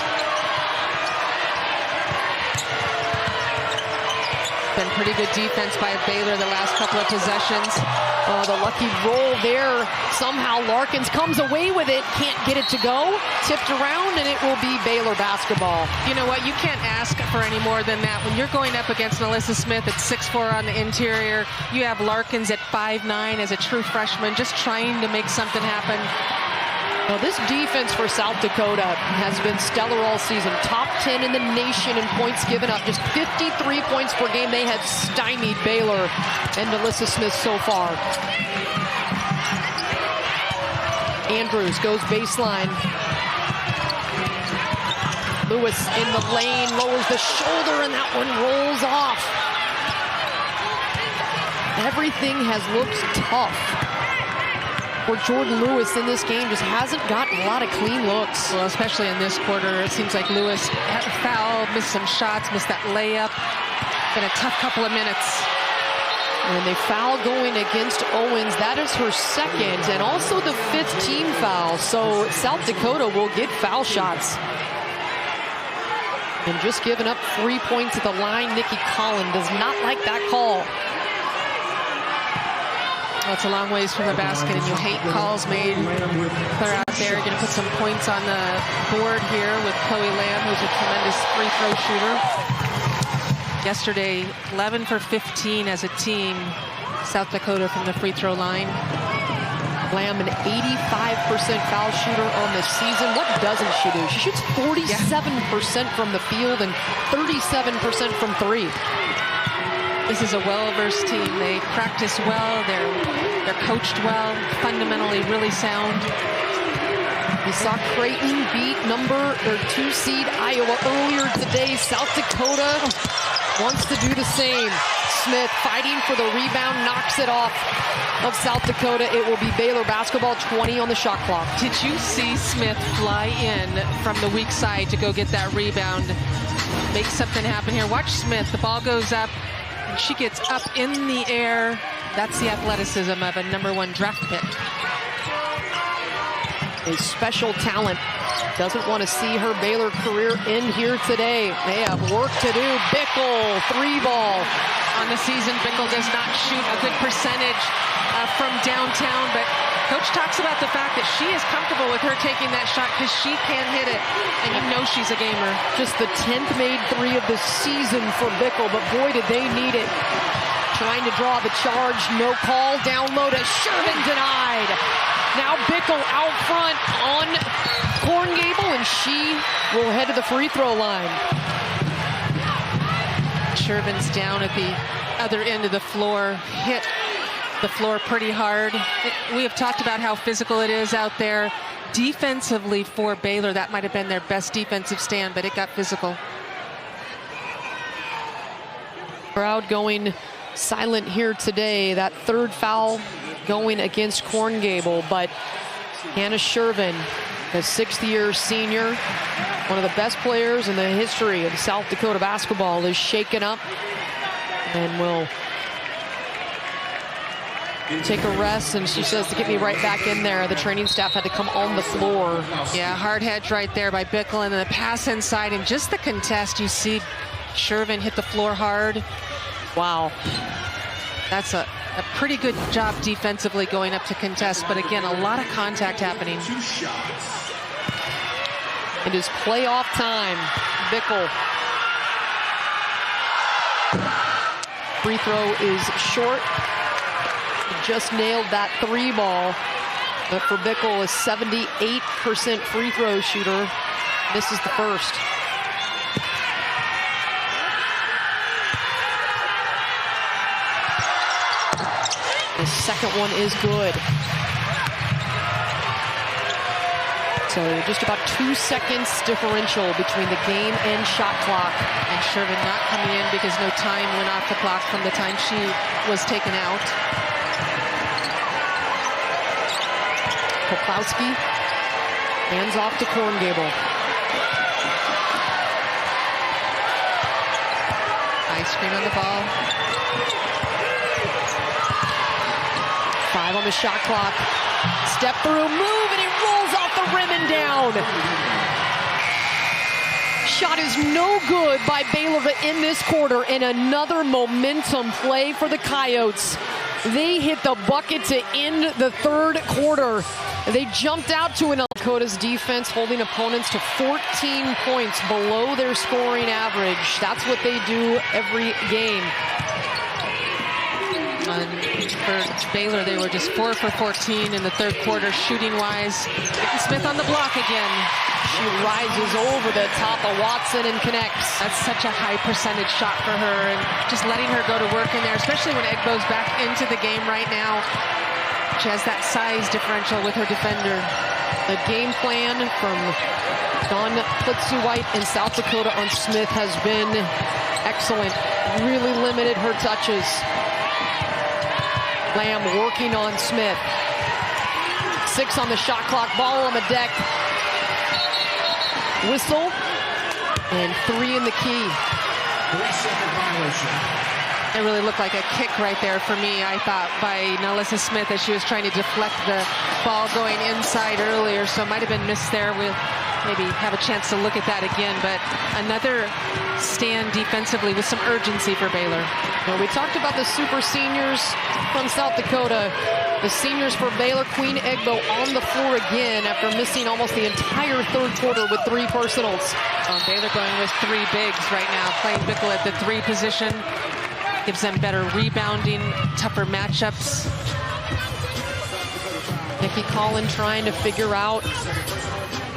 Been pretty good defense by Baylor the last couple of possessions. Oh, the lucky roll there. Somehow Larkins comes away with it, can't get it to go. Tipped around, and it will be Baylor basketball. You know what? You can't ask for any more than that. When you're going up against Alyssa Smith at 6'4" on the interior, you have Larkins at 5'9" as a true freshman, just trying to make something happen. Now, this defense for South Dakota has been stellar all season. Top 10 in the nation in points given up. Just 53 points per game. They have stymied Baylor and Alyssa Smith so far. Andrews goes baseline. Lewis in the lane, lowers the shoulder, and that one rolls off. Everything has looked tough for Jordan Lewis in this game. Just hasn't gotten a lot of clean looks. Well, especially in this quarter, it seems like Lewis had a foul, missed some shots, missed that layup. Been a tough couple of minutes. And they foul going against Owens. That is her second and also the 5th team foul. So South Dakota will get foul shots. And just giving up 3 points at the line. Nikki Collin does not like that call. Well, it's a long ways from the basket, and you hate calls made clear out there. You're going to put some points on the board here with Chloe Lamb, who's a tremendous free throw shooter. Yesterday, 11 for 15 as a team, South Dakota from the free throw line. Lamb, an 85% foul shooter on the season. What doesn't she do? She shoots 47% from the field and 37% from three. This is a well-versed team. They practice well. They're coached well. Fundamentally, really sound. We saw Creighton beat number 2 seed Iowa earlier today. South Dakota wants to do the same. Smith fighting for the rebound, knocks it off of South Dakota. It will be Baylor basketball, 20 on the shot clock. Did you see Smith fly in from the weak side to go get that rebound? Make something happen here. Watch Smith. The ball goes up. She gets up in the air. That's the athleticism of a #1 draft pick. A special talent. Doesn't want to see her Baylor career end here today. They have work to do. Bickle, 3 ball. On the season, Bickle does not shoot a good percentage from downtown, but Coach talks about the fact that she is comfortable with her taking that shot because she can hit it, and you know she's a gamer. Just the 10th made 3 of the season for Bickle, but boy, did they need it. Trying to draw the charge, no call, down low to Shervin, denied. Now Bickle out front on Korngable, and she will head to the free throw line. Shervin's down at the other end of the floor, hit the floor pretty hard. We have talked about how physical it is out there. Defensively for Baylor, that might have been their best defensive stand, but it got physical. Crowd going silent here today. That 3rd foul going against Korngable, but Hannah Shervin, the 6th-year senior, one of the best players in the history of South Dakota basketball, is shaken up and will take a rest, and she says to get me right back in there. The training staff had to come on the floor. Yeah, hard hedge right there by Bickle, and then the pass inside, and just the contest. You see Shervin hit the floor hard. Wow. That's a pretty good job defensively going up to contest, but again, a lot of contact happening. It is playoff time. Bickle. Free throw is short. Just nailed that 3 ball. But for Bickle, a 78% free throw shooter. This is the first. The second one is good. So just about 2 seconds differential between the game and shot clock. And Shervin not coming in because no time went off the clock from the time she was taken out. Poplowski hands off to Korngable. Ice cream on the ball. 5 on the shot clock. Step through, move, and it rolls off the rim and down. Shot is no good by Baylor to end this quarter, and another momentum play for the Coyotes. They hit the bucket to end the 3rd quarter. They jumped out to an Dakota's defense, holding opponents to 14 points below their scoring average. That's what they do every game. And for Baylor, they were just 4 for 14 in the 3rd quarter, shooting-wise. Getting Smith on the block again. She rises over the top of Watson and connects. That's such a high percentage shot for her, and just letting her go to work in there, especially when Egbo's back into the game right now. She has that size differential with her defender. The game plan from Dawn Plitzu-White in South Dakota on Smith has been excellent. Really limited her touches. Lamb working on Smith. 6 on the shot clock, ball on the deck. Whistle, and 3 in the key. 3-second violation. It really looked like a kick right there for me, I thought, by Nalissa Smith as she was trying to deflect the ball going inside earlier. So it might have been missed there. We'll maybe have a chance to look at that again. But another stand defensively with some urgency for Baylor. Well, we talked about the super seniors from South Dakota. The seniors for Baylor, Queen Egbo on the floor again after missing almost the entire third quarter with 3 personals. Baylor going with 3 bigs right now, playing Bickle at the 3 position. Gives them better rebounding, tougher matchups. Nikki Collin trying to figure out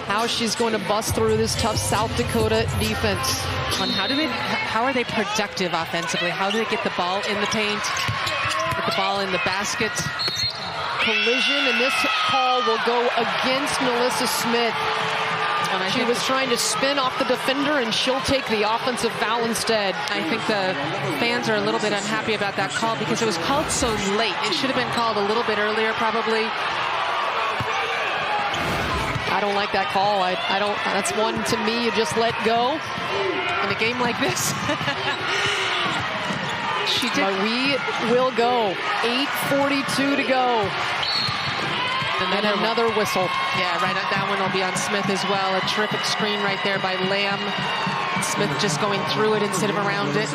how she's going to bust through this tough South Dakota defense. On how are they productive offensively? How do they get the ball in the paint, get the ball in the basket? Collision, and this call will go against Nalissa Smith. She was trying to spin off the defender, and she'll take the offensive foul instead. I think the fans are a little bit unhappy about that call because it was called so late. It should have been called a little bit earlier, probably. I don't like that call. I don't. That's one to me you just let go In a game like this. She did. But we will go. 8:42 to go. And another whistle. Yeah, right. That one will be on Smith as well. A terrific screen right there by Lamb. Smith just going through it instead of around it.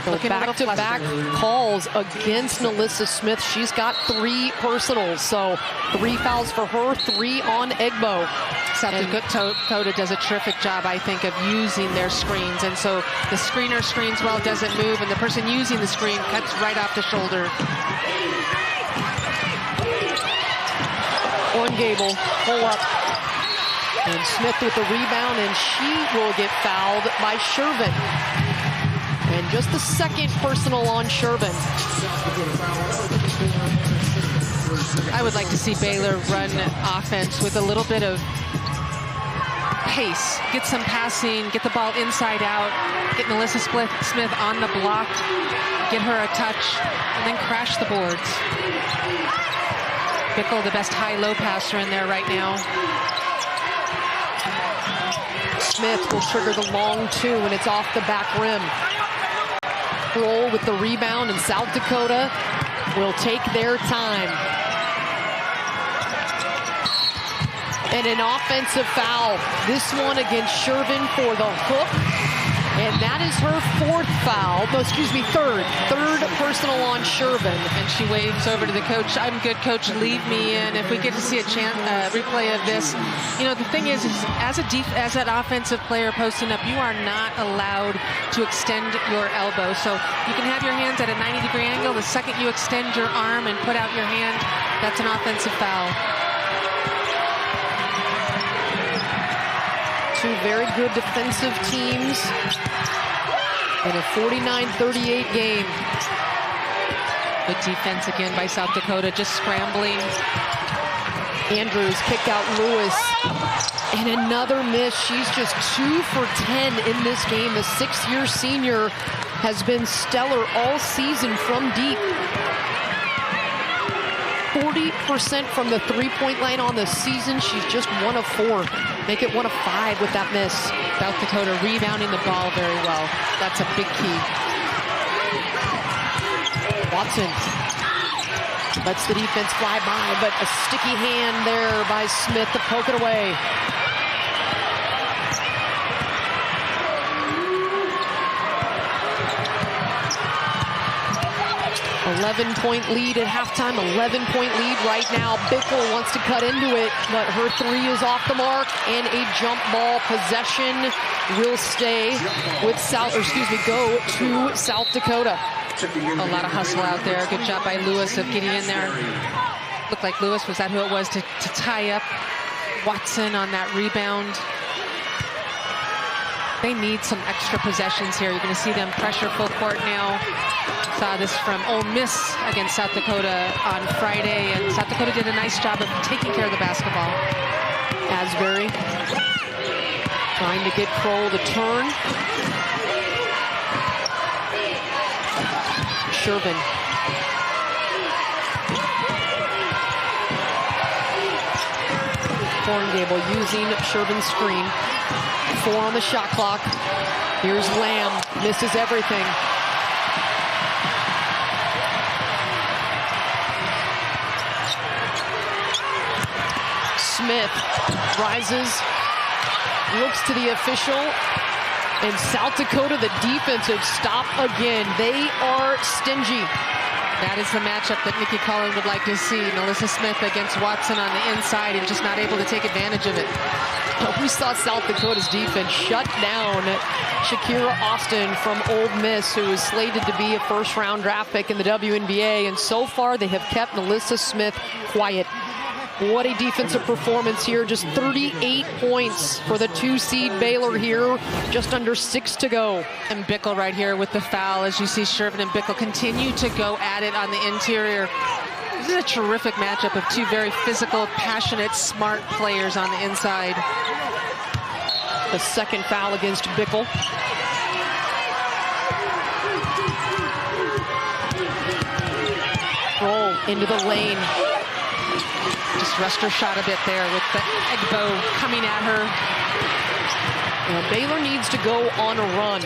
So back-to-back calls against Nalissa Smith. She's got 3 personals. So 3 fouls for her, 3 on Egbo. South Dakota does a terrific job, I think, of using their screens. And so the screener screens well, doesn't move, and the person using the screen cuts right off the shoulder. On Gable, pull up. And Smith with the rebound, and she will get fouled by Shervin. And just the 2nd personal on Shervin. I would like to see Baylor run offense with a little bit of pace. Get some passing, get the ball inside out, get Nalissa Smith on the block, get her a touch, and then crash the boards. Bickle, the best high-low passer in there right now. Smith will trigger the long 2, and it's off the back rim. Roll with the rebound, and South Dakota will take their time. And an offensive foul. This one against Shervin for the hook. And that is her 4th foul. No, excuse me, 3rd personal on Shervin. And she waves over to the coach. I'm good, coach. Leave me in. If we get to see a replay of this, you know, the thing is as an offensive player posting up, you are not allowed to extend your elbow. So you can have your hands at a 90-degree angle. The second you extend your arm and put out your hand, that's an offensive foul. 2 very good defensive teams in a 49-38 game. Good defense again by South Dakota, just scrambling. Andrews kicked out Lewis. And another miss. She's just 2 for 10 in this game. The 6-year senior has been stellar all season from deep. 40% from the 3-point line on the season. She's just 1 of 4. Make it 1 of 5 with that miss. South Dakota rebounding the ball very well. That's a big key. Watson lets the defense fly by, but a sticky hand there by Smith to poke it away. 11-point lead at halftime, 11-point lead right now. Bickle wants to cut into it, but her 3 is off the mark, and a jump ball possession will stay with go to South Dakota. A lot of hustle out there. Good job by Lewis of getting in there. Looked like Lewis, was that who it was, to tie up Watson on that rebound. They need some extra possessions here. You're going to see them pressure full court now. Saw this from Ole Miss against South Dakota on Friday, and South Dakota did a nice job of taking care of the basketball. Asbury trying to get Kroll to turn. Shervin. Horngable using Shervin's screen. 4 on the shot clock. Here's Lamb, misses everything. Smith rises, looks to the official, and South Dakota, the defensive stop again. They are stingy. That is the matchup that Nikki Collin would like to see. Melissa Smith against Watson on the inside and just not able to take advantage of it. We saw South Dakota's defense shut down Shakira Austin from Ole Miss, who is slated to be a first-round draft pick in the WNBA, and so far they have kept Melissa Smith quiet. What a defensive performance here. Just 38 points for the 2-seed Baylor here. Just under 6 to go. And Bickle right here with the foul, as you see Shervin and Bickle continue to go at it on the interior. This is a terrific matchup of two very physical, passionate, smart players on the inside. The second foul against Bickle. Roll into the lane. Just rushed her shot a bit there with the Egbo coming at her. And Baylor needs to go on a run.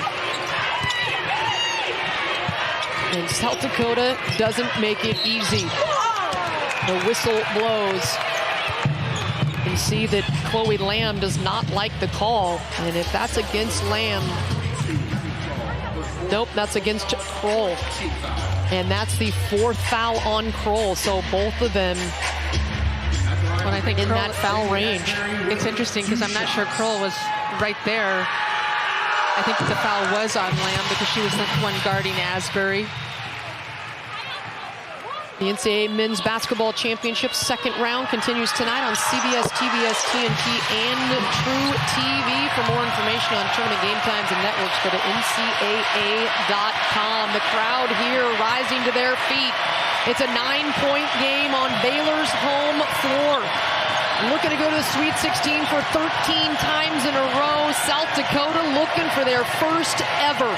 And South Dakota doesn't make it easy. The whistle blows. You can see that Chloe Lamb does not like the call. And if that's against Lamb, nope, that's against Kroll. And that's the 4th foul on Kroll. So both of them when I think in Kroll, that foul range. It's interesting because I'm not sure Kroll was right there. I think the foul was on Lamb because she was the one guarding Asbury. The NCAA Men's Basketball Championship second round continues tonight on CBS, TBS, TNT, and True TV. For more information on tournament game times and networks, go to ncaa.com. The crowd here rising to their feet. It's a 9-point game on Baylor's home floor. Looking to go to the Sweet 16 for 13 times in a row. South Dakota looking for their first ever.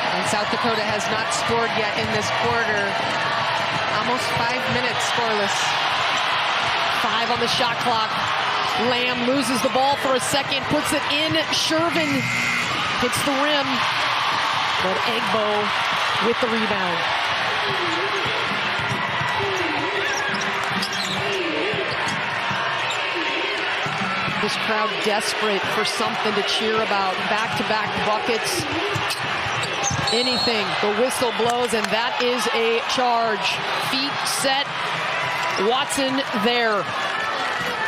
And South Dakota has not scored yet in this quarter. Almost 5 minutes scoreless. 5 on the shot clock. Lamb loses the ball for a second, puts it in. Shervin hits the rim, but Egbo with the rebound. This crowd desperate for something to cheer about. Back-to-back buckets. Anything. The whistle blows, and that is a charge. Feet set. Watson there.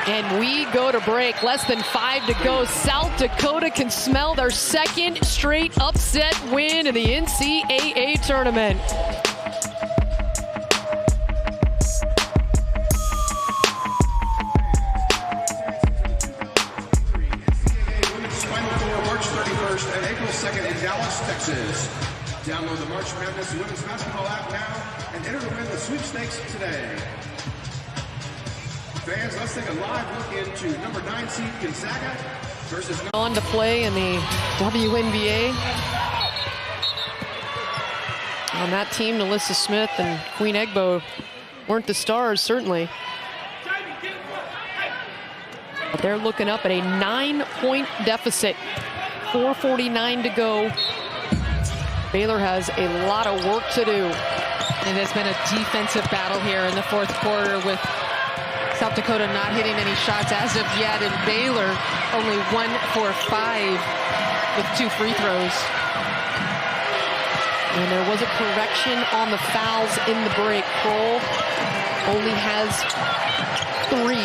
And we go to break. Less than 5 to go. South Dakota can smell their second straight upset win in the NCAA tournament. And April 2nd in Dallas, Texas. Download the March Madness Women's Basketball app now and enter to win the sweepstakes today. Fans, let's take a live look into number 9 seed Gonzaga versus on to play in the WNBA. On that team, Melissa Smith and Queen Egbo weren't the stars, certainly. But they're looking up at a 9-point deficit. 4:49 to go. Baylor has a lot of work to do. It has been a defensive battle here in the 4th quarter with South Dakota not hitting any shots as of yet, and Baylor only 1 for 5 with 2 free throws. And there was a correction on the fouls in the break. Kroll only has 3.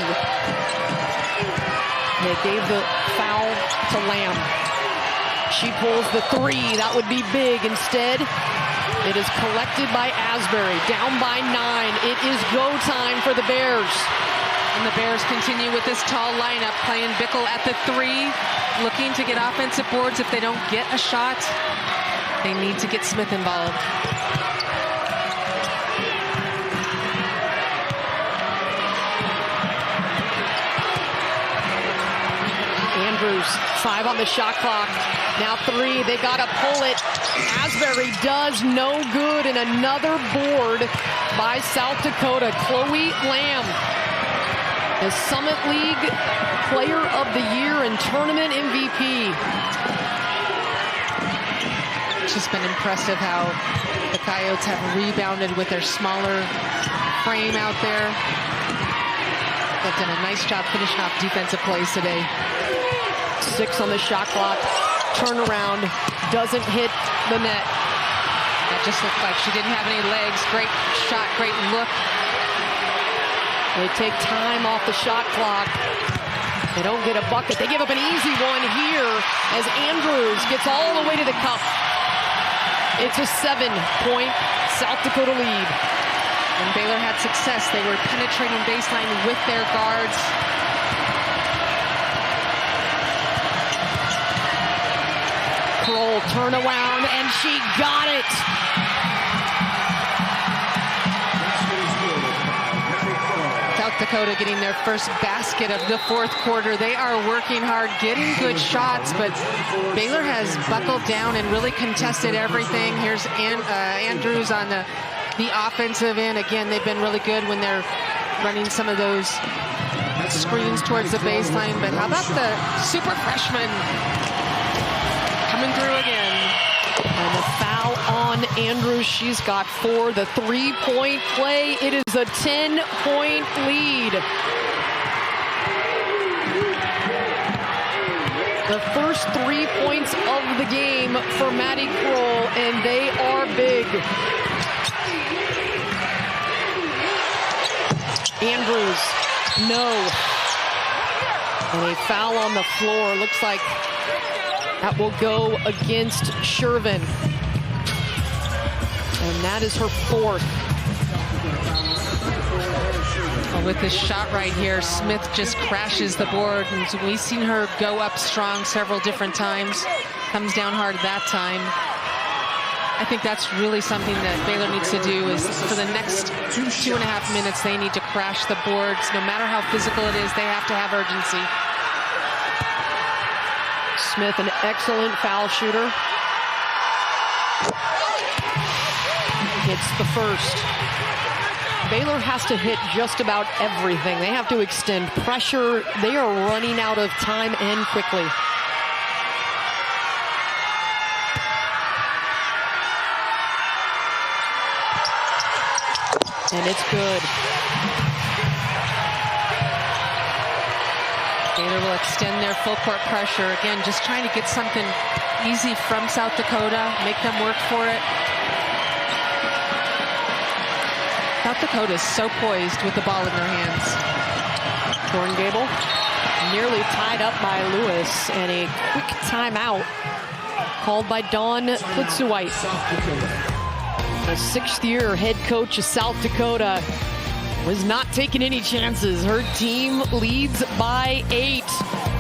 They gave the foul to Lamb. She pulls the 3. That would be big. Instead, it is collected by Asbury. Down by 9. It is go time for the Bears. And the Bears continue with this tall lineup, playing Bickle at the 3, looking to get offensive boards if they don't get a shot. They need to get Smith involved. Andrews, 5 on the shot clock. Now 3, they gotta pull it. Asbury does no good, and another board by South Dakota. Chloe Lamb, the Summit League Player of the Year and Tournament MVP. It's just been impressive how the Coyotes have rebounded with their smaller frame out there. They've done a nice job finishing off defensive plays today. 6 on the shot clock. Turnaround doesn't hit the net. That just looked like she didn't have any legs. Great shot, great look. They take time off the shot clock. They don't get a bucket. They give up an easy one here as Andrews gets all the way to the cup. It's a 7-point South Dakota lead. When Baylor had success, they were penetrating baseline with their guards. Kroll, turnaround, and she got it. South Dakota getting their first basket of the fourth quarter. They are working hard, getting good shots, but Baylor has buckled down and really contested everything. Here's Andrews on the offensive end. Again, they've been really good when they're running some of those screens towards the baseline. But how about the super freshman coming through again? And the foul on Andrews. She's got 4. The 3-point play. It is a 10-point lead. The first 3 points of the game for Maddie Kroll, and they are big. Andrews, no. And a foul on the floor. Looks like that will go against Shervin. And that is her 4th. Well, with this shot right here, Smith just crashes the board. And so we've seen her go up strong several different times. Comes down hard that time. I think that's really something that Baylor needs to do is for the next 2.5 minutes, they need to crash the boards. No matter how physical it is, they have to have urgency. Smith, an excellent foul shooter. It's the first. Baylor has to hit just about everything. They have to extend pressure. They are running out of time and quickly. And it's good. Baylor will extend their full court pressure. Again, just trying to get something easy from South Dakota, make them work for it. South Dakota is so poised with the ball in their hands. Thorngable nearly tied up by Lewis, and a quick timeout called by Dawn Klitzuweit. A 6th-year head coach of South Dakota was not taking any chances. Her team leads by 8.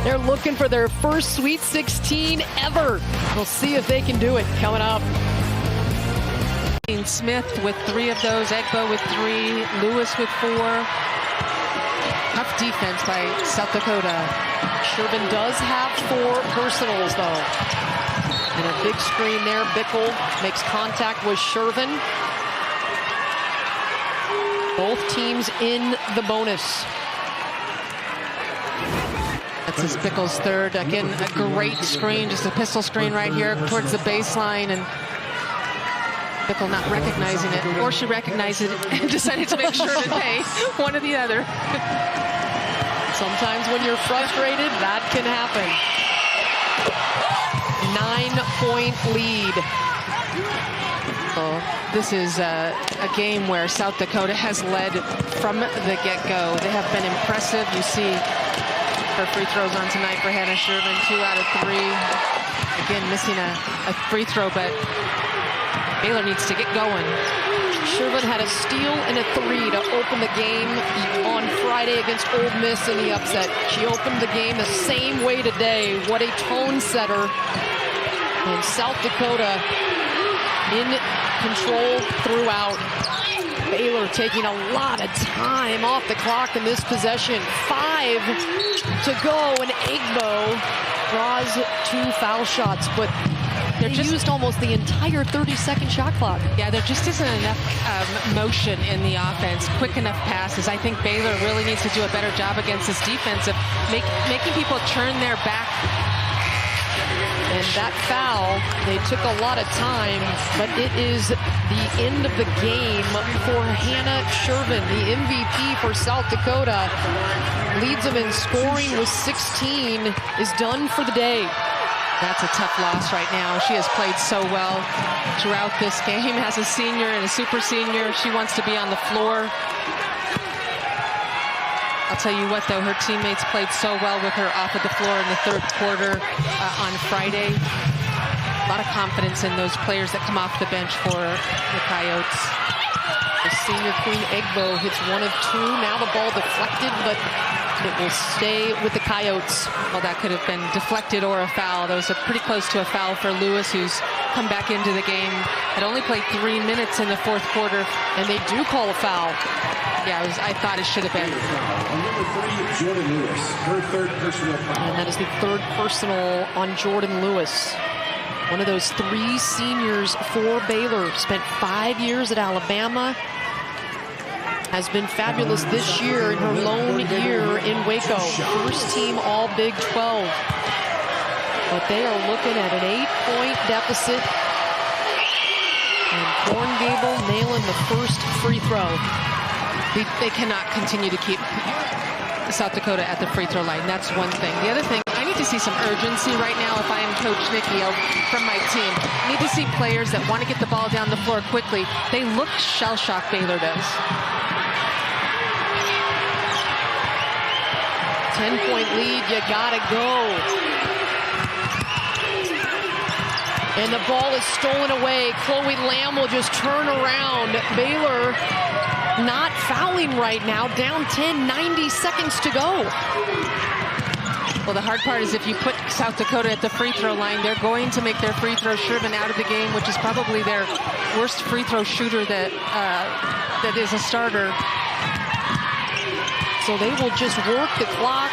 They're looking for their first Sweet 16 ever. We'll see if they can do it coming up. Smith with 3 of those, Egbo with 3, Lewis with 4. Tough defense by South Dakota. Shervin does have 4 personals, though. And a big screen there. Bickle makes contact with Shervin. Both teams in the bonus. This is Bickle's 3rd. Again, a great screen, just a pistol screen right here towards the baseline. And Bickle not recognizing it, or she recognized it and decided to make sure to pay one or the other. Sometimes when you're frustrated, that can happen. 9-point lead. Well, this is a game where South Dakota has led from the get-go. They have been impressive. You see her free throws on tonight for Hannah Shervin, 2 out of 3. Again, missing a free throw, but Baylor needs to get going. Shervin had a steal and a 3 to open the game on Friday against Ole Miss in the upset. She opened the game the same way today. What a tone setter. And South Dakota in control throughout. Baylor taking a lot of time off the clock in this possession. 5 to go, and Egbo draws 2 foul shots, but they used almost the entire 30-second shot clock. Yeah, there just isn't enough motion in the offense, quick enough passes. I think Baylor really needs to do a better job against this defense of making people turn their back. And that foul, they took a lot of time, but it is the end of the game for Hannah Shervin, the MVP for South Dakota. Leads them in scoring with 16, is done for the day. That's a tough loss right now. She has played so well throughout this game. As a senior and a super senior, she wants to be on the floor. I'll tell you what, though, her teammates played so well with her off of the floor in the 3rd quarter on Friday. A lot of confidence in those players that come off the bench for the Coyotes. The senior Queen Egbo hits 1 of 2. Now the ball deflected, but it will stay with the Coyotes. Well, that could have been deflected or a foul. That was pretty close to a foul for Lewis, who's come back into the game. Had only played 3 minutes in the 4th quarter. And they do call a foul. Yeah, I thought it should have been. On number 3, Jordan Lewis, her 3rd personal foul. And that is the 3rd personal on Jordan Lewis. One of those 3 seniors for Baylor. Spent 5 years at Alabama. Has been fabulous this year in her lone year in Waco. First team all Big 12. But they are looking at an 8-point deficit. And Horngable nailing the first free throw. They cannot continue to keep South Dakota at the free throw line. That's one thing. The other thing, I need to see some urgency right now if I am Coach Nikki from my team. I need to see players that want to get the ball down the floor quickly. They look shell-shocked, Baylor does. 10-point lead, you gotta go. And the ball is stolen away. Chloe Lamb will just turn around. Baylor not fouling right now, down 10, 90 seconds to go. Well, the hard part is if you put South Dakota at the free throw line, they're going to make their free throw Shervin out of the game, which is probably their worst free throw shooter that is a starter. So they will just work the clock.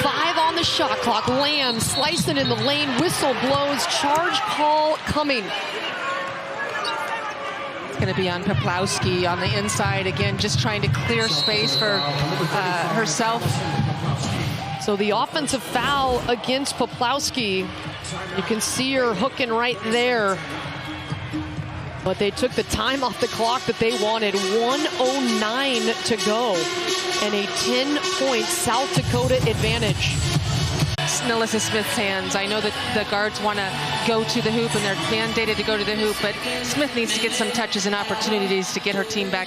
5 on the shot clock. Lamb slicing in the lane. Whistle blows. Charge call coming. Going to be on Poplawski on the inside again, just trying to clear space for herself. So the offensive foul against Poplawski. You can see her hooking right there. But they took the time off the clock that they wanted. 1:09 to go. And a 10-point South Dakota advantage. Melissa Smith's hands. I know that the guards want to go to the hoop and they're mandated to go to the hoop, but Smith needs to get some touches and opportunities to get her team back.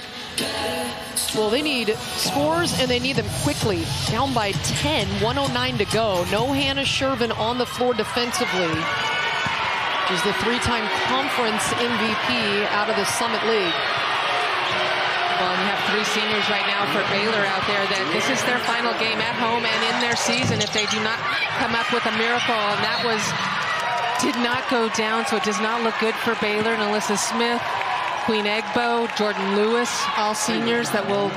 Well, they need scores and they need them quickly. Down by 10, 1:09 to go. No Hannah Shervin on the floor defensively. She's the 3-time conference MVP out of the Summit League. Well, and you have 3 seniors right now for Baylor out there that this is their final game at home and in their season if they do not come up with a miracle. And that did not go down, so it does not look good for Baylor. And Alyssa Smith, Queen Egbo, Jordan Lewis, all seniors that will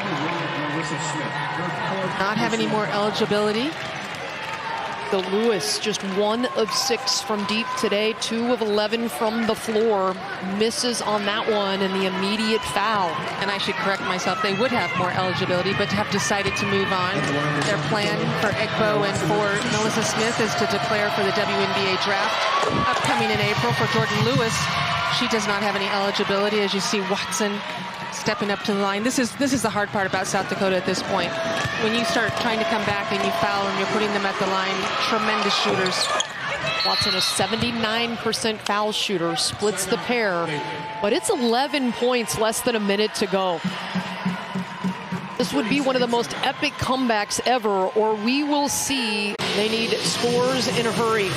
not have any more eligibility. The Lewis just 1 of 6 from deep today, 2 of 11 from the floor. Misses on that one and the immediate foul. And I should correct myself, they would have more eligibility, but have decided to move on. Their plan for Egbo and for Melissa Smith is to declare for the WNBA draft upcoming in April. For Jordan Lewis, she does not have any eligibility. As you see Watson stepping up to the line. This is the hard part about South Dakota at this point. When you start trying to come back and you foul and you're putting them at the line, tremendous shooters. Watson, a 79% foul shooter, splits the pair, but it's 11 points, less than a minute to go. This would be one of the most epic comebacks ever, or we will see they need scores in a hurry.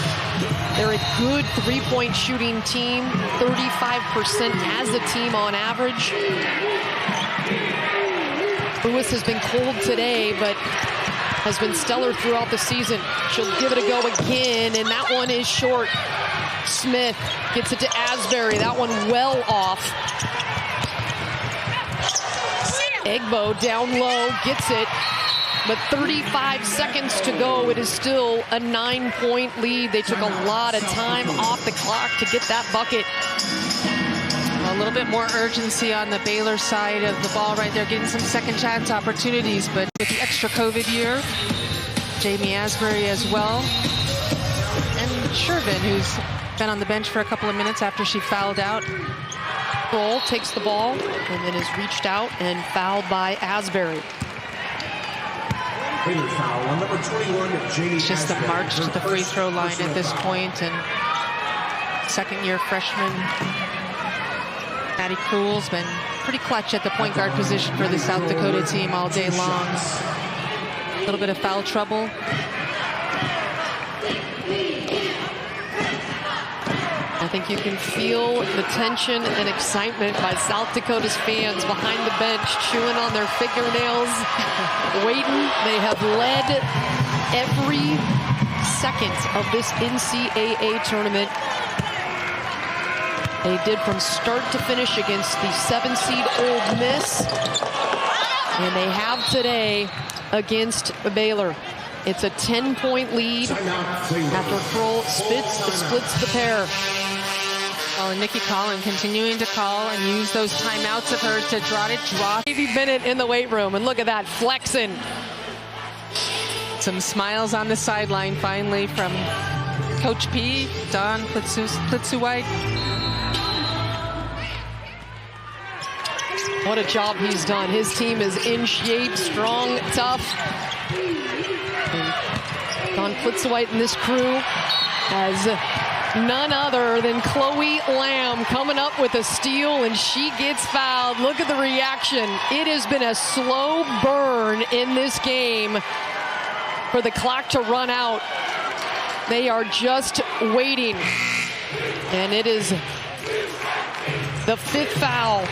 They're a good 3-point shooting team, 35% as a team on average. Lewis has been cold today, but has been stellar throughout the season. She'll give it a go again, and that one is short. Smith gets it to Asbury. That one well off. Egbo down low, gets it. But 35 seconds to go. It is still a 9-point lead. They took a lot of time off the clock to get that bucket. A little bit more urgency on the Baylor side of the ball right there, getting some second chance opportunities. But with the extra COVID year, Jamie Asbury as well. And Shervin, who's been on the bench for a couple of minutes after she fouled out. Kroll takes the ball and then is reached out and fouled by Asbury. Foul on number 21, Jamie It's just the Asbury. march to the free throw line at this point, and second-year freshman Maddie Cruel's been pretty clutch at the point guard position for the South Dakota team all day long. A little bit of foul trouble. I think you can feel the tension and excitement by South Dakota's fans behind the bench, chewing on their fingernails, waiting. They have led every second of this NCAA tournament. They did from start to finish against the 7-seed Ole Miss. And they have today against Baylor. It's a 10-point lead after Kroll splits the pair. Well, and Nikki Collin continuing to call and use those timeouts of hers to draw. Davey Bennett in the weight room, and look at that, flexing. Some smiles on the sideline finally from Coach P, Don Plitzuweit. What a job he's done. His team is in shape, strong, tough. And Don Plitzuweit and this crew has none other than Chloe Lamb coming up with a steal, and she gets fouled. Look at the reaction. It has been a slow burn in this game for the clock to run out. They are just waiting. And it is the 5th foul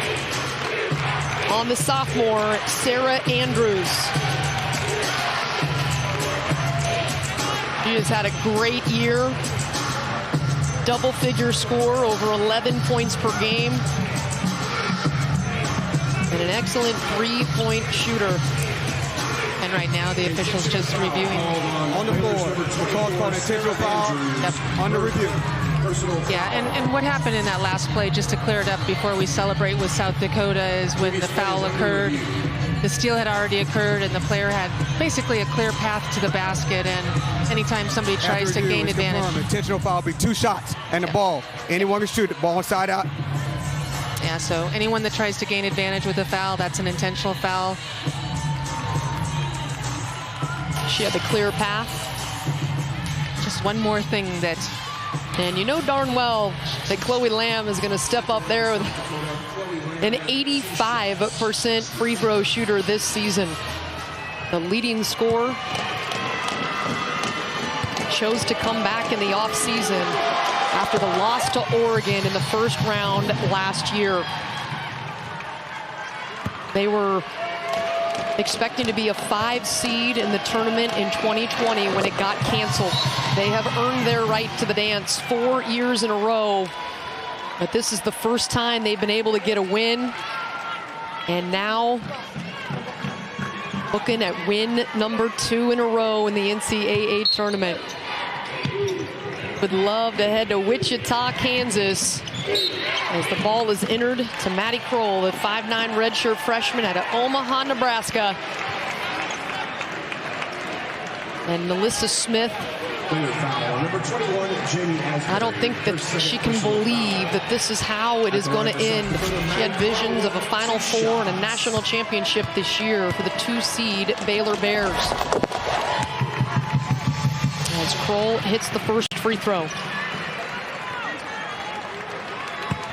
on the sophomore, Sarah Andrews. She has had a great year. Double-figure score, over 11 points per game. And an excellent three-point shooter. And right now, the officials just reviewing. On the floor, the call for an intentional foul. Yep. Under review. Yeah, and what happened in that last play, just to clear it up before we celebrate with South Dakota, is when the foul occurred, the steal had already occurred, and the player had basically a clear path to the basket. And anytime somebody tries to gain advantage. Intentional foul will be 2 shots and the ball. Anyone can shoot it. Ball inside out. Yeah, so anyone that tries to gain advantage with a foul, that's an intentional foul. She had the clear path. Just one more thing that... And you know darn well that Chloe Lamb is going to step up there with an 85% free throw shooter this season. The leading scorer chose to come back in the offseason after the loss to Oregon in the first round last year. They were expecting to be a 5 seed in the tournament in 2020 when it got canceled. They have earned their right to the dance 4 years in a row, but this is the first time they've been able to get a win. And now looking at win number 2 in a row in the NCAA tournament. Would love to head to Wichita, Kansas, as the ball is entered to Maddie Kroll, the 5'9" redshirt freshman out of Omaha, Nebraska. And Melissa Smith, I don't think that she can believe that this is how it is going to end. She had visions of a Final Four and a national championship this year for the 2-seed Baylor Bears. As Kroll hits the first free throw.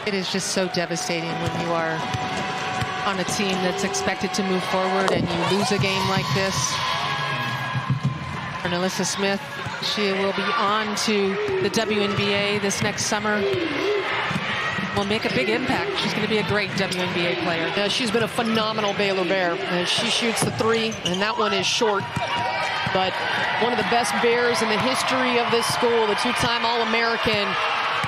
It is just so devastating when you are on a team that's expected to move forward and you lose a game like this. For Melissa Smith, she will be on to the WNBA this next summer. Will make a big impact. She's going to be a great WNBA player. Yeah, she's been a phenomenal Baylor Bear. She shoots the 3, and that one is short. But one of the best Bears in the history of this school, the 2-time All-American.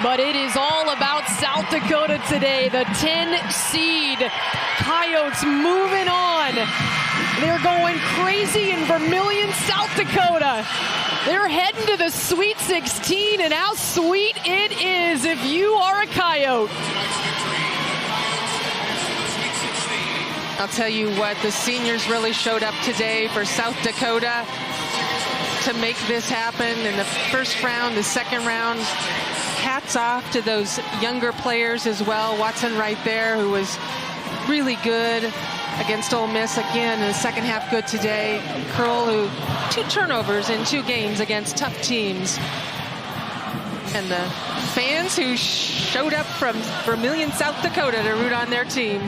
But it is all about South Dakota today. The 10 seed Coyotes moving on. They're going crazy in Vermillion, South Dakota. They're heading to the Sweet 16, and how sweet it is if you are a Coyote. I'll tell you what, the seniors really showed up today for South Dakota to make this happen in the first round, the second round. Hats off to those younger players as well. Watson right there, who was really good against Ole Miss again in the second half, good today. Curl, who 2 turnovers in 2 games against tough teams. And the fans who showed up from Vermillion, South Dakota to root on their team.